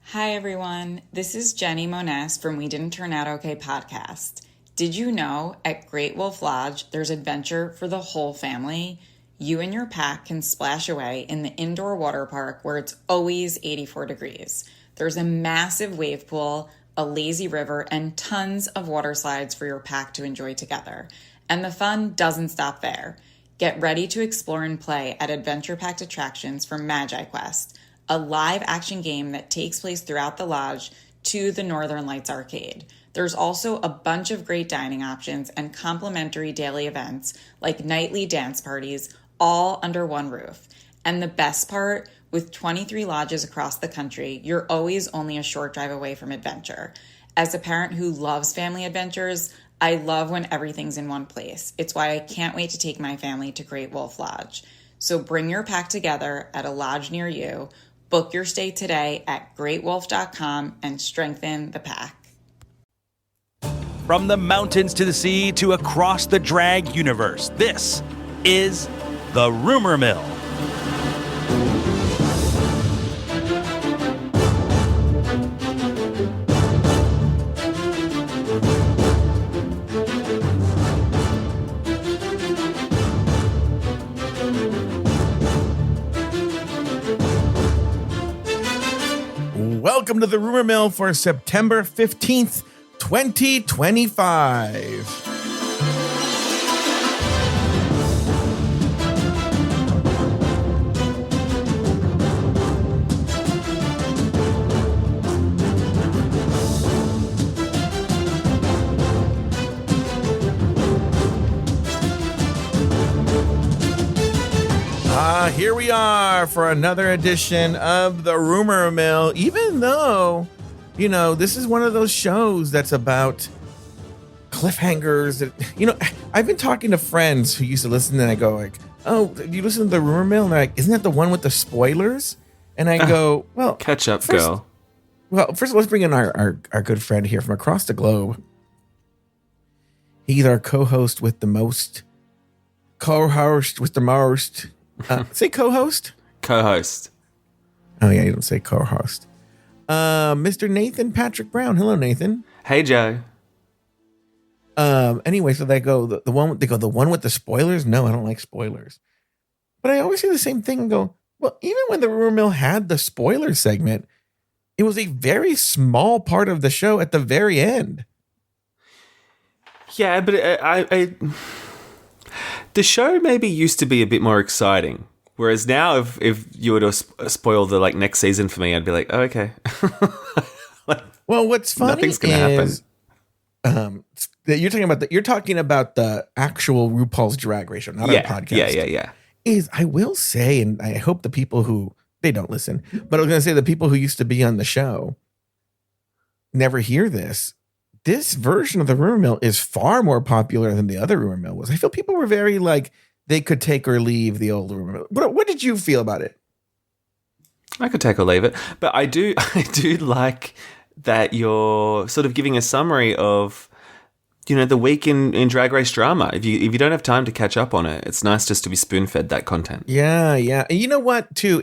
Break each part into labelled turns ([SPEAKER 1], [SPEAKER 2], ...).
[SPEAKER 1] Hi, everyone. This is Jenny Moness from We Didn't Turn Out Okay podcast. Did you know at Great Wolf Lodge, there's adventure for the whole family? You and your pack can splash away in the indoor water park where it's always 84 degrees. There's a massive wave pool, a lazy river, and tons of water slides for your pack to enjoy together. And the fun doesn't stop there. Get ready to explore and play at adventure-packed attractions from Magi Quest, a live action game that takes place throughout the lodge to the Northern Lights Arcade. There's also a bunch of great dining options and complimentary daily events like nightly dance parties, all under one roof. And the best part, with 23 lodges across the country, you're always only a short drive away from adventure. As a parent who loves family adventures, I love when everything's in one place. It's why I can't wait to take my family to Great Wolf Lodge. So bring your pack together at a lodge near you. Book your stay today at greatwolf.com and strengthen the pack.
[SPEAKER 2] From the mountains to the sea to across the drag universe, this is The Rumor Mill. Welcome to the Rumor Mill for September 15th, 2025. Here we are for another edition of the Rumor Mill, even though, you know, this is one of those shows that's about cliffhangers. That, you know, I've been talking to friends who used to listen and I go like, oh, you listen to the Rumor Mill? And they're like, isn't that the one with the spoilers? And I go, well,
[SPEAKER 3] catch up, girl.
[SPEAKER 2] Well, first of all, let's bring in our good friend here from across the globe. He's our co-host with the most, co-host with the most. Say co-host?
[SPEAKER 3] Co-host.
[SPEAKER 2] Oh, yeah, you don't say co-host. Mr. Nathan Patrick Brown. Hello, Nathan.
[SPEAKER 3] Hey, Joe.
[SPEAKER 2] Anyway, so they go, the one with the spoilers? No, I don't like spoilers. But I always say the same thing and go, well, even when the Rumor Mill had the spoiler segment, it was a very small part of the show at the very end.
[SPEAKER 3] Yeah, but the show maybe used to be a bit more exciting. Whereas now, if you were to spoil the next season for me, I'd be like, oh, okay.
[SPEAKER 2] Well, what's funny
[SPEAKER 3] nothing's gonna happen.
[SPEAKER 2] That you're talking about the actual RuPaul's Drag Race show, not our podcast.
[SPEAKER 3] Yeah.
[SPEAKER 2] Is I will say, and I hope the people who they don't listen, but I was going to say the people who used to be on the show never hear this. This version of the Rumor Mill is far more popular than the other Rumor Mill was. I feel people were very they could take or leave the old Rumor Mill. What did you feel about it?
[SPEAKER 3] I could take or leave it, but I do like that you're sort of giving a summary of, you know, the week in Drag Race drama. If you don't have time to catch up on it, it's nice just to be spoon-fed that content.
[SPEAKER 2] Yeah. And you know what, too?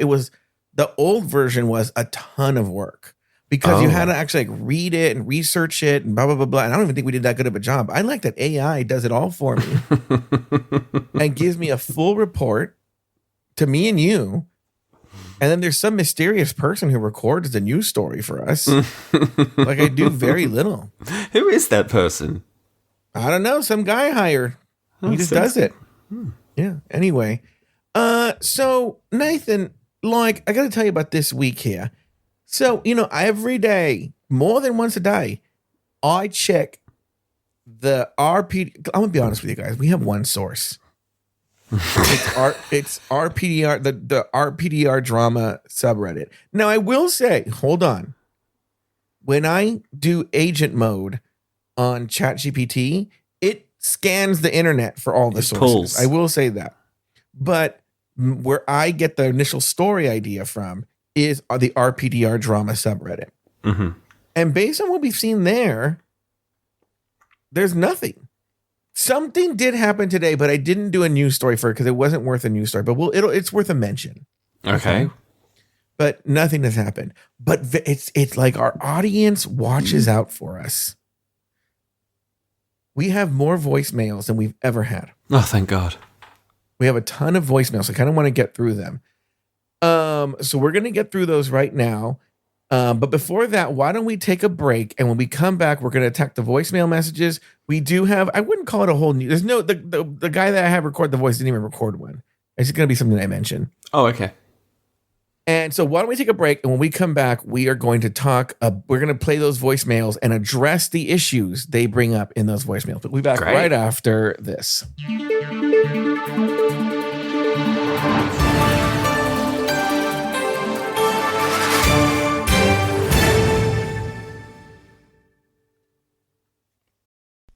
[SPEAKER 2] The old version was a ton of work. Because you had to actually read it and research it and blah, blah, blah, blah. And I don't even think we did that good of a job. I like that AI does it all for me and gives me a full report to me and you. And then there's some mysterious person who records the news story for us. I do very little.
[SPEAKER 3] Who is that person?
[SPEAKER 2] I don't know. Some guy I hired. He just does it. Yeah. Anyway. So Nathan, I got to tell you about this week here. So, you know, every day, more than once a day, I check the RPD. I'm going to be honest with you guys. We have one source. It's RPDR, the RPDR drama subreddit. Now, I will say, hold on. When I do agent mode on ChatGPT, it scans the internet for all the sources. Pulls. I will say that. But where I get the initial story idea from is the RPDR drama subreddit. Mm-hmm. And based on what we've seen there's nothing. Something did happen today, but I didn't do a news story for it because it wasn't worth a news story. But it's worth a mention.
[SPEAKER 3] Okay.
[SPEAKER 2] but nothing has happened. But it's like our audience watches out for us. We have more voicemails than we've ever had.
[SPEAKER 3] Oh, thank God.
[SPEAKER 2] We have a ton of voicemails. I kind of want to get through them. So we're going to get through those right now. But before that, why don't we take a break? And when we come back, we're going to attack the voicemail messages. We do have, I wouldn't call it a whole new, there's no, the guy that I have record the voice didn't even record one. It's going to be something I mentioned.
[SPEAKER 3] Oh, okay.
[SPEAKER 2] And so why don't we take a break? And when we come back, we are going to talk, we're going to play those voicemails and address the issues they bring up in those voicemails. We'll be back right after this.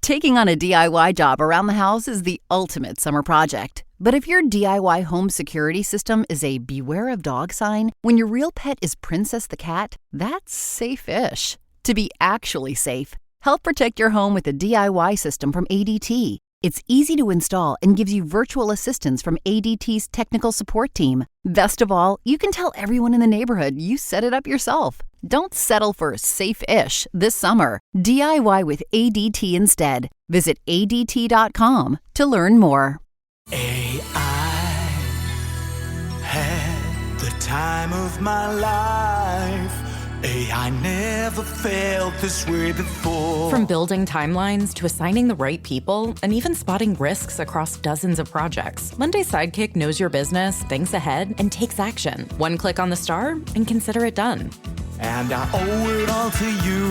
[SPEAKER 4] Taking on a DIY job around the house is the ultimate summer project. But if your DIY home security system is a beware of dog sign, when your real pet is Princess the cat, that's safe-ish. To be actually safe, help protect your home with a DIY system from ADT. It's easy to install and gives you virtual assistance from ADT's technical support team. Best of all, you can tell everyone in the neighborhood you set it up yourself. Don't settle for safe-ish this summer. DIY with ADT instead. Visit ADT.com to learn more.
[SPEAKER 5] I had the time of my life. I never felt this way before.
[SPEAKER 6] From building timelines to assigning the right people and even spotting risks across dozens of projects, Monday Sidekick knows your business, thinks ahead, and takes action. One click on the star and consider it done.
[SPEAKER 5] And I owe it all to you.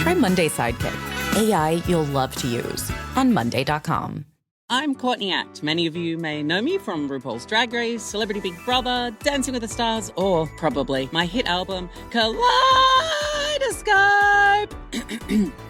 [SPEAKER 6] Try Monday Sidekick. AI you'll love to use on Monday.com.
[SPEAKER 7] I'm Courtney Act. Many of you may know me from RuPaul's Drag Race, Celebrity Big Brother, Dancing with the Stars, or probably my hit album, Kaleidoscope.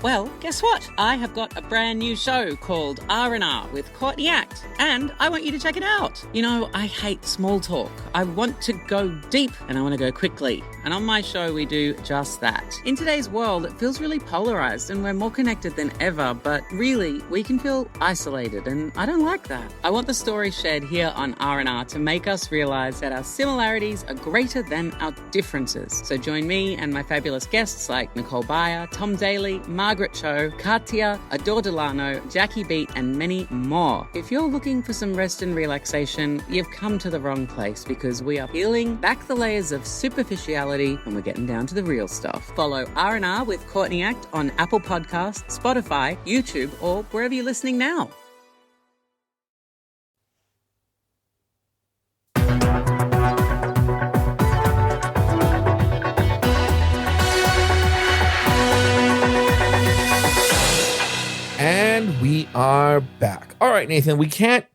[SPEAKER 7] Well, guess what? I have got a brand new show called R&R with Courtney Act, and I want you to check it out. You know, I hate small talk. I want to go deep, and I want to go quickly. And on my show, we do just that. In today's world, it feels really polarized, and we're more connected than ever, but really, we can feel isolated, and I don't like that. I want the story shared here on R&R to make us realize that our similarities are greater than our differences. So join me and my fabulous guests like Nicole Byer, Tom Daly, Margaret Cho, Katia, Adore Delano, Jackie Beat, and many more. If you're looking for some rest and relaxation, you've come to the wrong place because we are peeling back the layers of superficiality and we're getting down to the real stuff. Follow R&R with Courtney Act on Apple Podcasts, Spotify, YouTube, or wherever you're listening now.
[SPEAKER 2] And we are back. All right, Nathan, we can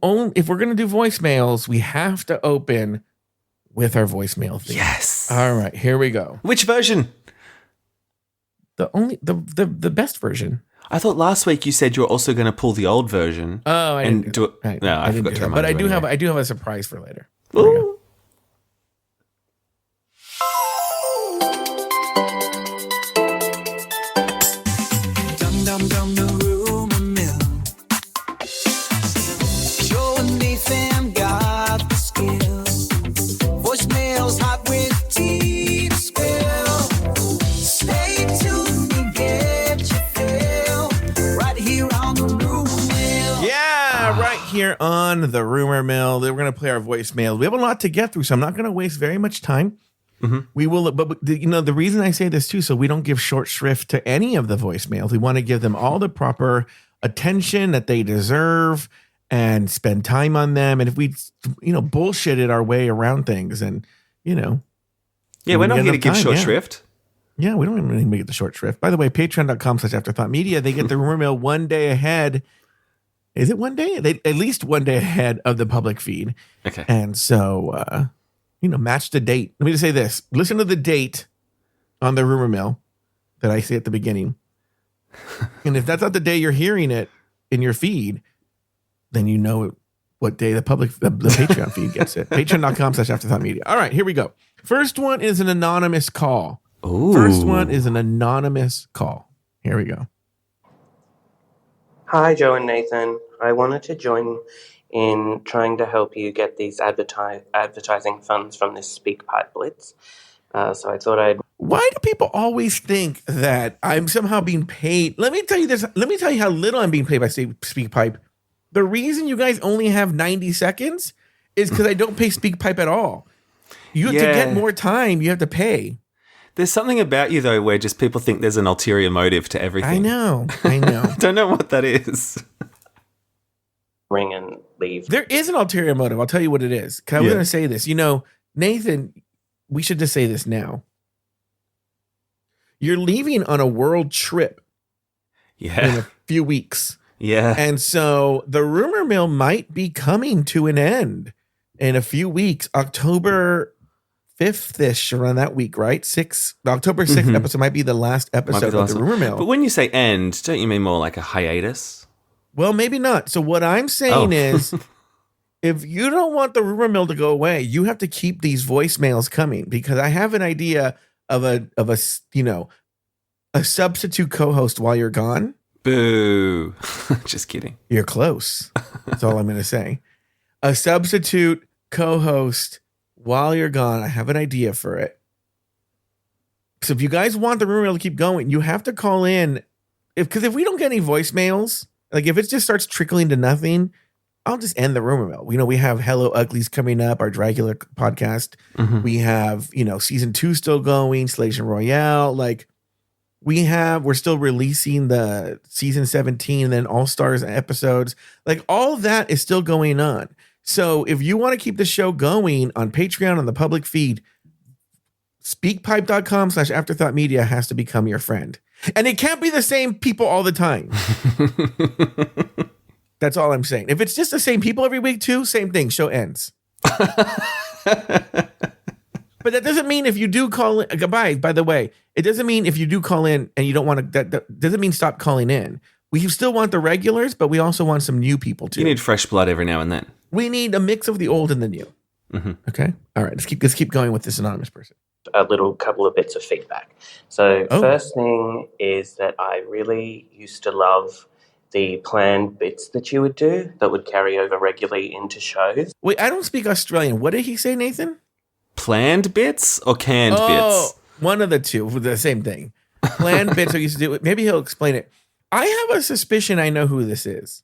[SPEAKER 2] only, if we're going to do voicemails, we have to open with our voicemail theme.
[SPEAKER 3] Yes.
[SPEAKER 2] All right, here we go.
[SPEAKER 3] Which version?
[SPEAKER 2] The best version.
[SPEAKER 3] I thought last week you said you were also going to pull the old version.
[SPEAKER 2] Oh, I didn't do it.
[SPEAKER 3] No, I forgot to remind you.
[SPEAKER 2] But
[SPEAKER 3] anyway.
[SPEAKER 2] I do have a surprise for later.
[SPEAKER 3] Ooh.
[SPEAKER 5] Dum the rumor mill. Joe and Nathan got the skill. Voicemails hot with tea to spill. Stay tuned and get your fill. Right here on the rumor mill.
[SPEAKER 2] Yeah, right here on the rumor mill. We're going to play our voicemail. We have a lot to get through, so I'm not going to waste very much time. Mm-hmm. We will, but you know, the reason I say this too, so we don't give short shrift to any of the voicemails. We want to give them all the proper attention that they deserve and spend time on them. And if we, bullshitted our way around things, and
[SPEAKER 3] yeah, we're not here to give short shrift.
[SPEAKER 2] Yeah, we don't even make it the short shrift. By the way, patreon.com/Afterthought Media. They get the rumor mill one day ahead. Is it one day? At least one day ahead of the public feed.
[SPEAKER 3] Okay,
[SPEAKER 2] and so. Match the date. Let me just say this. Listen to the date on the rumor mill that I say at the beginning. And if that's not the day you're hearing it in your feed, then you know what day the Patreon feed gets it. Patreon.com/Afterthought Media. All right, here we go. First one is an anonymous call.
[SPEAKER 3] Ooh.
[SPEAKER 2] First one is an anonymous call. Here we go.
[SPEAKER 8] Hi, Joe and Nathan. I wanted to join in trying to help you get these advertising funds from this SpeakPipe Blitz. So I thought I'd...
[SPEAKER 2] Why do people always think that I'm somehow being paid? Let me tell you this. Let me tell you how little I'm being paid by SpeakPipe. The reason you guys only have 90 seconds is because I don't pay SpeakPipe at all. You have to get more time. You have to pay.
[SPEAKER 3] There's something about you, though, where just people think there's an ulterior motive to everything.
[SPEAKER 2] I know.
[SPEAKER 3] Don't know what that is.
[SPEAKER 8] Ring and leave.
[SPEAKER 2] There is an ulterior motive. I'll tell you what it is. Because I'm going to say this. You know, Nathan, we should just say this now. You're leaving on a world trip in a few weeks.
[SPEAKER 3] Yeah.
[SPEAKER 2] And so the rumor mill might be coming to an end in a few weeks. October 5th-ish, around that week, right? October 6th episode might be the last episode of the rumor mill.
[SPEAKER 3] But when you say end, don't you mean more like a hiatus?
[SPEAKER 2] Well, maybe not. So what I'm saying is, if you don't want the rumor mill to go away, you have to keep these voicemails coming, because I have an idea of a substitute co-host while you're gone.
[SPEAKER 3] Boo. Just kidding.
[SPEAKER 2] You're close. That's all I'm going to say. A substitute co-host while you're gone. I have an idea for it. So if you guys want the rumor mill to keep going, you have to call in. Because if we don't get any voicemails, like if it just starts trickling to nothing, I'll just end the rumor mill. You know, we have Hello Uglies coming up, our Dracula podcast. We have, season 2 still going, Slation Royale. Like we're still releasing the season 17 and then All Stars episodes. Like all of that is still going on. So if you want to keep the show going on Patreon, on the public feed, speakpipe.com/Afterthought Media has to become your friend. And it can't be the same people all the time. That's all I'm saying. If it's just the same people every week too, same thing. Show ends. But that doesn't mean if you do call in, goodbye, by the way, it doesn't mean if you do call in and you don't want to, that doesn't mean stop calling in. We still want the regulars, but we also want some new people too.
[SPEAKER 3] You need fresh blood every now and then.
[SPEAKER 2] We need a mix of the old and the new. Okay. All right. Let's keep going with this anonymous person.
[SPEAKER 8] A little couple of bits of feedback. So first thing is that I really used to love the planned bits that you would do that would carry over regularly into shows.
[SPEAKER 2] Wait, I don't speak Australian. What did he say, Nathan?
[SPEAKER 3] Planned bits or canned bits?
[SPEAKER 2] One of the two, the same thing. Planned bits I used to do. Maybe he'll explain it. I have a suspicion I know who this is.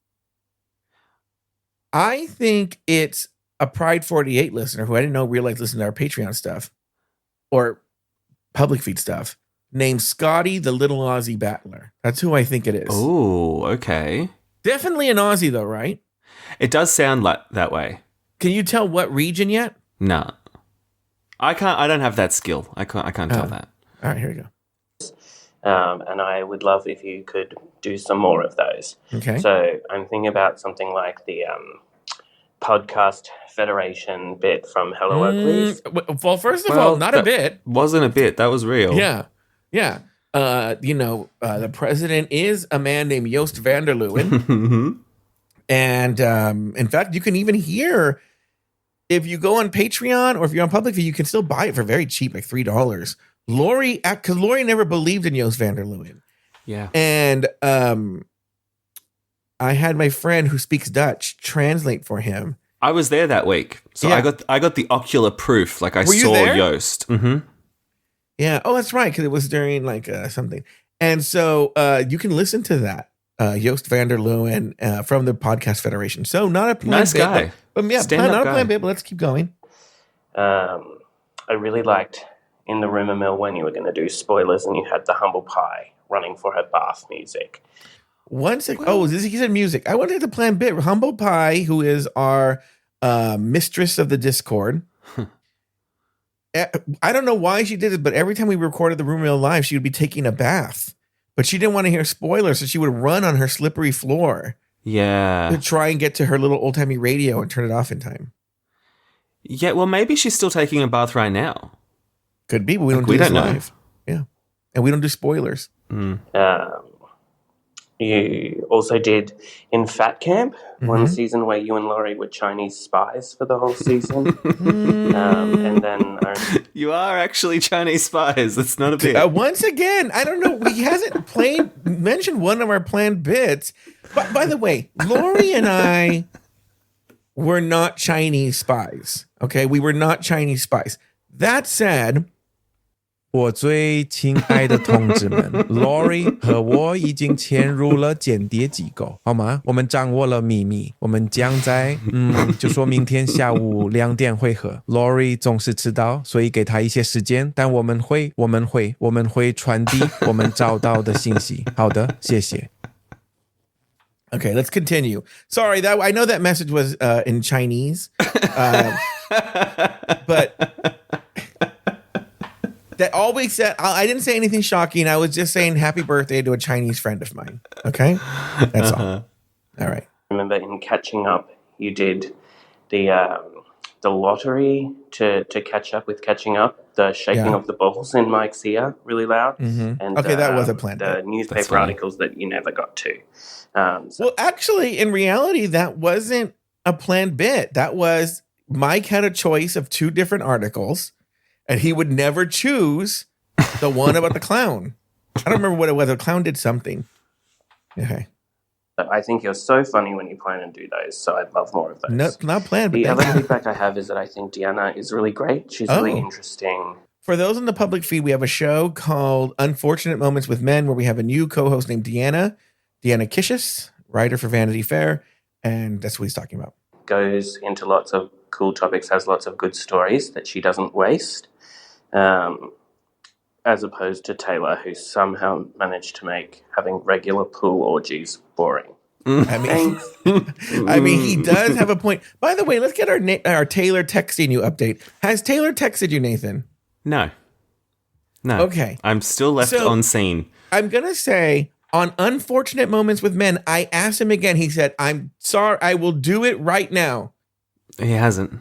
[SPEAKER 2] I think it's a Pride 48 listener who I didn't realize listened to our Patreon stuff or public feed stuff, named Scotty the Little Aussie Battler. That's who I think it is.
[SPEAKER 3] Oh, okay.
[SPEAKER 2] Definitely an Aussie though, right?
[SPEAKER 3] It does sound like that way.
[SPEAKER 2] Can you tell what region yet?
[SPEAKER 3] No. I don't have that skill. I can't tell that.
[SPEAKER 2] All right, here we go.
[SPEAKER 8] And I would love if you could do some more of those.
[SPEAKER 2] Okay.
[SPEAKER 8] So I'm thinking about something like the Podcast Federation bit from Hello Uglies.
[SPEAKER 2] Well, first of all, not a bit.
[SPEAKER 3] Wasn't a bit. That was real.
[SPEAKER 2] Yeah. The president is a man named Joost van der Leeuwen. And in fact, you can even hear, if you go on Patreon or if you're on public view, you can still buy it for very cheap, like $3. Lori, because Lori never believed in Joost van der Leeuwen.
[SPEAKER 3] Yeah.
[SPEAKER 2] And I had my friend who speaks Dutch translate for him.
[SPEAKER 3] I was there that week. So
[SPEAKER 2] Yeah.
[SPEAKER 3] I got the ocular proof. Like I
[SPEAKER 2] Were you
[SPEAKER 3] saw
[SPEAKER 2] there?
[SPEAKER 3] Joost. Mm-hmm.
[SPEAKER 2] Yeah. Oh, that's right. Because it was during like something. And so you can listen to that. Joost van der Leeuwen from the Podcast Federation. So not a planned
[SPEAKER 3] Nice
[SPEAKER 2] bit,
[SPEAKER 3] guy.
[SPEAKER 2] But yeah,
[SPEAKER 3] Stand-up
[SPEAKER 2] not a
[SPEAKER 3] guy.
[SPEAKER 2] planned bit, but let's keep going.
[SPEAKER 8] I really liked in the rumor mill when you were going to do spoilers and you had the humble pie running for her bath music.
[SPEAKER 2] One sec. He said music. I wanted to plan bit. Humble Pie, who is our mistress of the Discord. I don't know why she did it, but every time we recorded the Rumor Mill live, she would be taking a bath. But she didn't want to hear spoilers, so she would run on her slippery floor
[SPEAKER 3] Yeah.
[SPEAKER 2] to try and get to her little old-timey radio and turn it off in time.
[SPEAKER 3] Yeah, well, maybe she's still taking a bath right now.
[SPEAKER 2] Could be, but we don't
[SPEAKER 3] We
[SPEAKER 2] do this
[SPEAKER 3] don't know.
[SPEAKER 2] live. Yeah. And we don't do spoilers.
[SPEAKER 8] You also did in Fat Camp, one season where you and Laurie were Chinese spies for the whole season. And then
[SPEAKER 3] You are actually Chinese spies. That's not a bit.
[SPEAKER 2] Once again, I don't know. He hasn't mentioned one of our planned bits. But by the way, Laurie and I were not Chinese spies. Okay, we were not Chinese spies. That said,
[SPEAKER 9] 我最亲爱的同志们 Lori 和我已经潜入了间谍机构，好吗？我们掌握了秘密，我们将在就说明天下午2点会合。Lori 总是迟到，所以给他一些时间，但我们会传递我们找到的信息。好的，谢谢。
[SPEAKER 2] Okay, let's continue. Sorry, that I know that message was in Chinese, but that always said I didn't say anything shocking. I was just saying happy birthday to a Chinese friend of mine. Okay, that's all. All right.
[SPEAKER 8] Remember in catching up, you did the lottery to catch up with catching up. The shaking of the balls in Mike's ear really loud.
[SPEAKER 2] Mm-hmm.
[SPEAKER 8] And
[SPEAKER 2] okay, that was a plan.
[SPEAKER 8] The newspaper articles that you never got to.
[SPEAKER 2] Well, actually, in reality, that wasn't a planned bit. That was Mike had a choice of 2 different articles, and he would never choose the one about the clown. I don't remember what it was. The clown did something. Okay.
[SPEAKER 8] I think you're so funny when you plan and do those, so I'd love more of those.
[SPEAKER 2] No, not planned.
[SPEAKER 8] The other feedback I have is that I think Deanna is really great. She's really interesting.
[SPEAKER 2] For those in the public feed, we have a show called Unfortunate Moments with Men, where we have a new co-host named Deanna Kishis, writer for Vanity Fair, and that's what he's talking about.
[SPEAKER 8] Goes into lots of cool topics, has lots of good stories that she doesn't waste, as opposed to Taylor, who somehow managed to make having regular pool orgies boring.
[SPEAKER 2] I mean, he does have a point. By the way, let's get our Taylor texting you update. Has Taylor texted you, Nathan?
[SPEAKER 3] No.
[SPEAKER 2] Okay.
[SPEAKER 3] I'm still left on scene.
[SPEAKER 2] I'm going to say, on Unfortunate Moments with Men, I asked him again. He said, I'm sorry, I will do it right now.
[SPEAKER 3] He hasn't.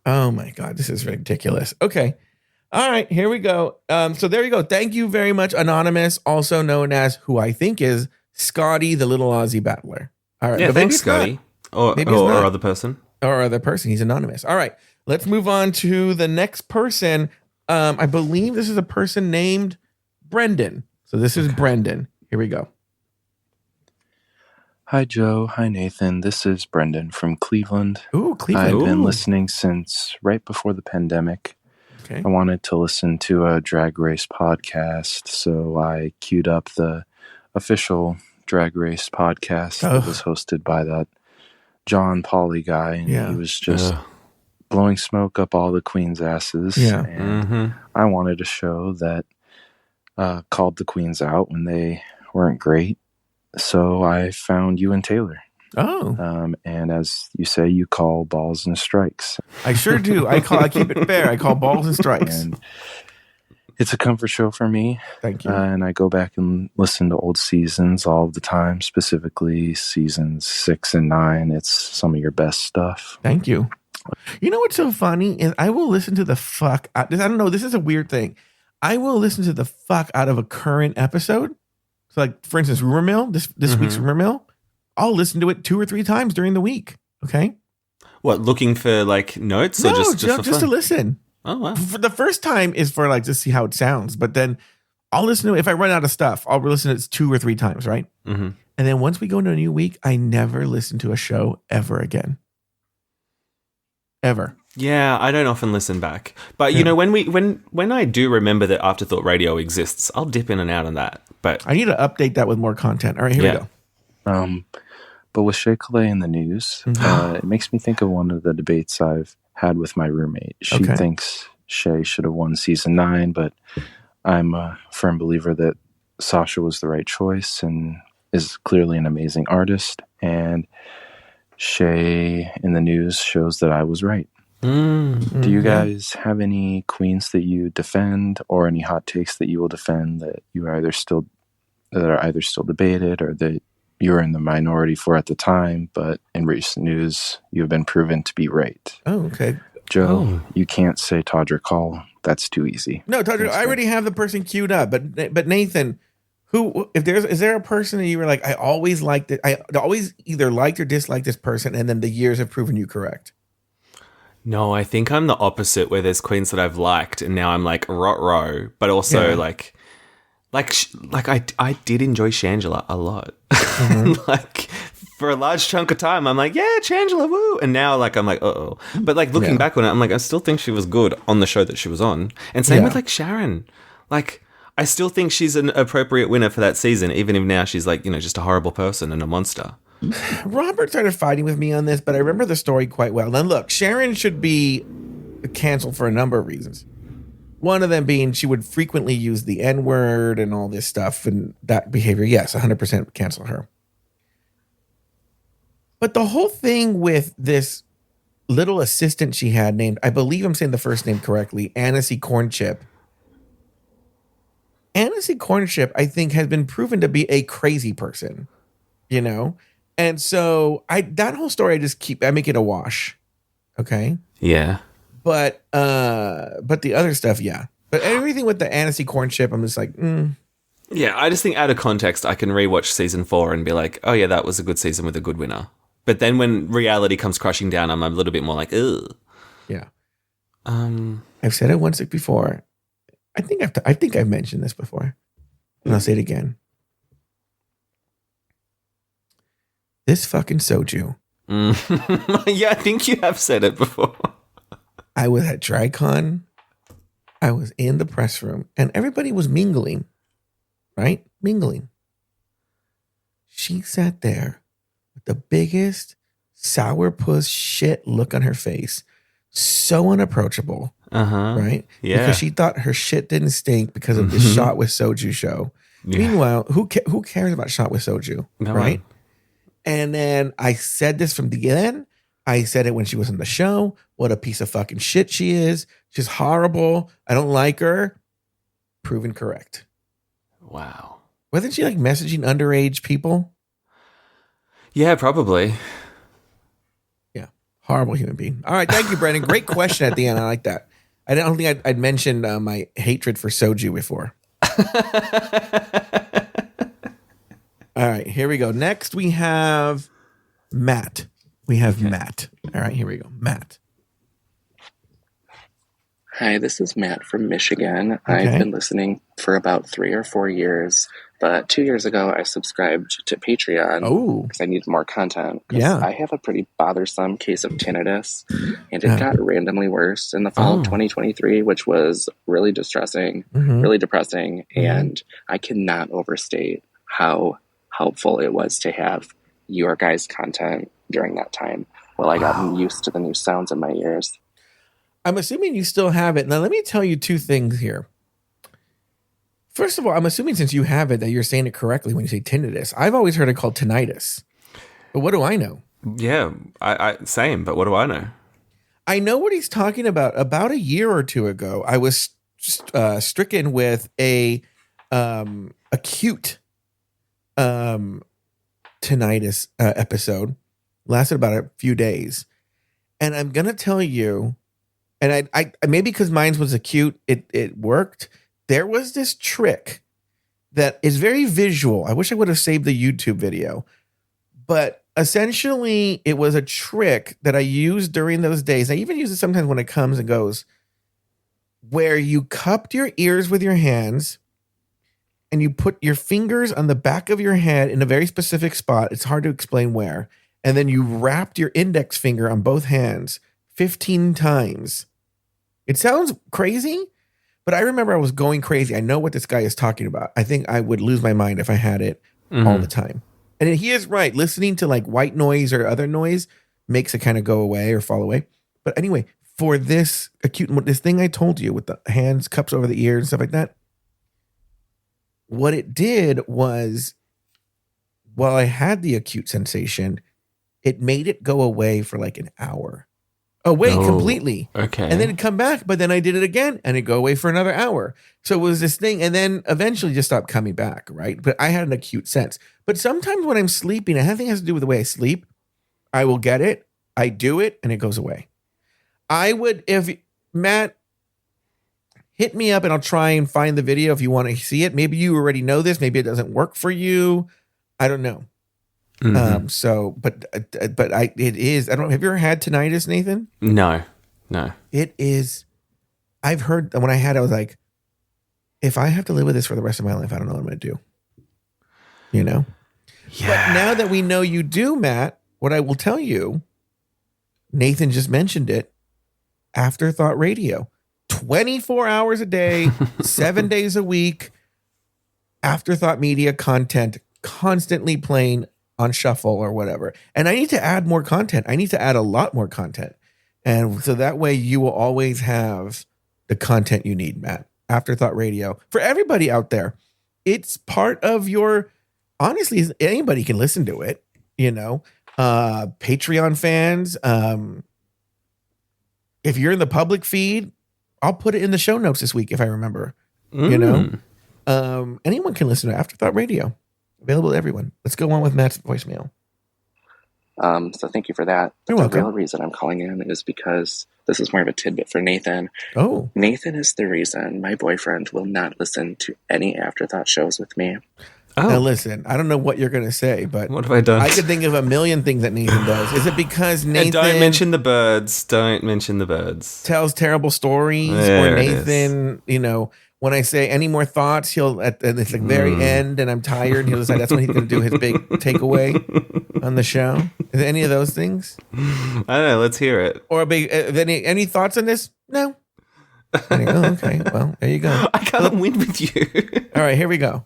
[SPEAKER 2] Oh my God, this is ridiculous. Okay. All right, here we go. So there you go. Thank you very much, Anonymous, also known as who I think is Scotty, the little Aussie battler. All right.
[SPEAKER 3] Yeah, thanks, Scotty. Or other person.
[SPEAKER 2] Or other person. He's anonymous. All right. Let's move on to the next person. I believe this is a person named Brendan. So this is Brendan. Here we go.
[SPEAKER 10] Hi, Joe. Hi, Nathan. This is Brendan from Cleveland.
[SPEAKER 2] Ooh, Cleveland.
[SPEAKER 10] I've been listening since right before the pandemic.
[SPEAKER 2] Okay.
[SPEAKER 10] I wanted to listen to a Drag Race podcast, so I queued up the official Drag Race podcast that was hosted by that John Pauly guy, and he was just blowing smoke up all the queens' asses.
[SPEAKER 2] Yeah.
[SPEAKER 10] And I wanted a show that called the queens out when they weren't great. So I found you and Taylor.
[SPEAKER 2] Oh.
[SPEAKER 10] And as you say, you call balls and strikes.
[SPEAKER 2] I sure do. I keep it fair. I call balls and strikes.
[SPEAKER 10] And it's a comfort show for me.
[SPEAKER 2] Thank you.
[SPEAKER 10] And I go back and listen to old seasons all the time, specifically seasons 6 and 9. It's some of your best stuff.
[SPEAKER 2] Thank you. You know what's so funny is I will listen to the fuck out. I don't know. This is a weird thing. I will listen to the fuck out of a current episode. So, like, for instance, Rumor Mill, this week's Rumor Mill, I'll listen to it 2 or 3 times during the week. Okay.
[SPEAKER 3] What, looking for like notes or just
[SPEAKER 2] to listen?
[SPEAKER 3] Oh, wow.
[SPEAKER 2] For the first time is for like just see how it sounds, but then I'll listen to it. If I run out of stuff, I'll listen to it 2 or 3 times, right?
[SPEAKER 3] Mm-hmm.
[SPEAKER 2] And then once we go into a new week, I never listen to a show ever again. Ever.
[SPEAKER 3] Yeah, I don't often listen back, but you know, when I do remember that Afterthought Radio exists, I'll dip in and out on that. But
[SPEAKER 2] I need to update that with more content. All right, here we go.
[SPEAKER 10] But with Shea in the news, it makes me think of one of the debates I've had with my roommate. She thinks Shea should have won season 9, but I'm a firm believer that Sasha was the right choice and is clearly an amazing artist. And Shea in the news shows that I was right. Do you guys have any queens that you defend, or any hot takes that you will defend that are either still debated or that you're in the minority for at the time, but in recent news you have been proven to be right?
[SPEAKER 2] Oh, okay.
[SPEAKER 10] Joe, you can't say Todrick Hall. That's too easy.
[SPEAKER 2] No, Todrick, I already have the person queued up. But Nathan, is there a person that you were like, I always liked it? I always either liked or disliked this person, and then the years have proven you correct.
[SPEAKER 3] No, I think I'm the opposite, where there's queens that I've liked and now I'm like rot-row, but also like I did enjoy Shangela a lot. Like for a large chunk of time, I'm like, yeah, Changela, woo. And now, like, I'm like, uh-oh. But, like, looking back on it, I'm like, I still think she was good on the show that she was on. And same with, like, Sharon. Like, I still think she's an appropriate winner for that season, even if now she's, like, you know, just a horrible person and a monster.
[SPEAKER 2] Robert started fighting with me on this, but I remember the story quite well. Now, look, Sharon should be canceled for a number of reasons. One of them being she would frequently use the N-word and all this stuff, and that behavior, yes, 100% cancel her. But the whole thing with this little assistant she had named, I believe I'm saying the first name correctly, Annecy Cornchip. Annecy Cornchip, I think, has been proven to be a crazy person, you know? And so that whole story, I make it a wash. Okay?
[SPEAKER 3] Yeah.
[SPEAKER 2] But the other stuff, yeah. But everything with the Annecy Cornchip, I'm just like,
[SPEAKER 3] Yeah, I just think out of context, I can rewatch season 4 and be like, oh yeah, that was a good season with a good winner. But then when reality comes crashing down, I'm a little bit more like, ugh.
[SPEAKER 2] Yeah. I've said it once before. I think I've mentioned this before, and I'll say it again. This fucking soju.
[SPEAKER 3] Yeah, I think you have said it before.
[SPEAKER 2] I was at DryCon. I was in the press room, and everybody was mingling, right? Mingling. She sat there with the biggest sourpuss shit look on her face, so unapproachable, right?
[SPEAKER 3] Yeah,
[SPEAKER 2] because she thought her shit didn't stink because of this shot with soju show. Yeah. Meanwhile, who cares about shot with soju, right? And then I said this from the end. I said it when she was on the show. What a piece of fucking shit she is. She's horrible. I don't like her. Proven correct.
[SPEAKER 3] Wow.
[SPEAKER 2] Wasn't she like messaging underage people?
[SPEAKER 3] Yeah, probably.
[SPEAKER 2] Yeah. Horrible human being. All right. Thank you, Brendan. Great question at the end. I like that. I don't think I'd mentioned my hatred for soju before. All right. Here we go. Next, we have Matt. Matt. All right. Here we go. Matt.
[SPEAKER 11] Hi, this is Matt from Michigan. Okay. I've been listening for about 3 or 4 years, but 2 years ago I subscribed to Patreon because I needed more content. Yeah. I have a pretty bothersome case of tinnitus, and it got randomly worse in the fall of 2023, which was really distressing, really depressing, and I cannot overstate how helpful it was to have your guys' content during that time while I got used to the new sounds in my ears.
[SPEAKER 2] I'm assuming you still have it. Now, let me tell you 2 things here. First of all, I'm assuming since you have it that you're saying it correctly when you say tinnitus. I've always heard it called tinnitus. But what do I know?
[SPEAKER 3] Yeah, I same, but what do I know?
[SPEAKER 2] I know what he's talking about. About a year or 2 ago, I was stricken with a acute tinnitus episode. Lasted about a few days. And I'm going to tell you, and I maybe because mine was acute, it worked. There was this trick that is very visual. I wish I would have saved the YouTube video. But essentially, it was a trick that I used during those days. I even use it sometimes when it comes and goes, where you cupped your ears with your hands and you put your fingers on the back of your head in a very specific spot. It's hard to explain where. And then you wrapped your index finger on both hands 15 times. It sounds crazy, but I remember I was going crazy. I know what this guy is talking about. I think I would lose my mind if I had it all the time. And he is right. Listening to like white noise or other noise makes it kind of go away or fall away. But anyway, for this this thing I told you with the hands, cups over the ears and stuff like that, what it did was while I had the acute sensation, it made it go away for like an hour. Completely.
[SPEAKER 3] Okay.
[SPEAKER 2] And then it'd come back, but then I did it again and it'd go away for another hour. So it was this thing, and then eventually just stopped coming back, right? But I had an acute sense. But sometimes when I'm sleeping, and I think it has to do with the way I sleep, I will get it, I do it, and it goes away. I would, if Matt, hit me up and I'll try and find the video if you want to see it. Maybe you already know this. Maybe it doesn't work for you. I don't know. It is. I don't. Have you ever had tinnitus, Nathan?
[SPEAKER 3] No.
[SPEAKER 2] It is. I've heard when I had, I was like, if I have to live with this for the rest of my life, I don't know what I'm going to do. You know, But now that we know you do, Matt, what I will tell you, Nathan just mentioned it, Afterthought Radio. 24 hours a day, 7 days a week, Afterthought Media content constantly playing on shuffle or whatever. And I need to add more content. I need to add a lot more content. And so that way you will always have the content you need, Matt. Afterthought Radio. For everybody out there, it's part of your, honestly, anybody can listen to it, you know. Patreon fans, if you're in the public feed, I'll put it in the show notes this week if I remember. You know, anyone can listen to Afterthought Radio. Available to everyone. Let's go on with Matt's voicemail.
[SPEAKER 11] So thank you for that.
[SPEAKER 2] You're
[SPEAKER 11] the
[SPEAKER 2] welcome.
[SPEAKER 11] real reason I'm calling in is because this is more of a tidbit for Nathan.
[SPEAKER 2] Oh.
[SPEAKER 11] Nathan is the reason my boyfriend will not listen to any Afterthought shows with me.
[SPEAKER 2] Oh. Now listen, I don't know what you're going to say, but
[SPEAKER 3] what have I done?
[SPEAKER 2] I could think of a million things that Nathan does. Is it because Nathan...
[SPEAKER 3] And don't mention the birds. Don't mention the birds.
[SPEAKER 2] Tells terrible stories?
[SPEAKER 3] There
[SPEAKER 2] or Nathan, you know, when I say any more thoughts, he'll, at the very end, and I'm tired, and he'll decide that's when he's going to do his big takeaway on the show. Is it any of those things?
[SPEAKER 3] I don't know. Let's hear it.
[SPEAKER 2] Or a big... any thoughts on this? No. Okay, well, there you go.
[SPEAKER 3] I can't win with you.
[SPEAKER 2] All right, here we go.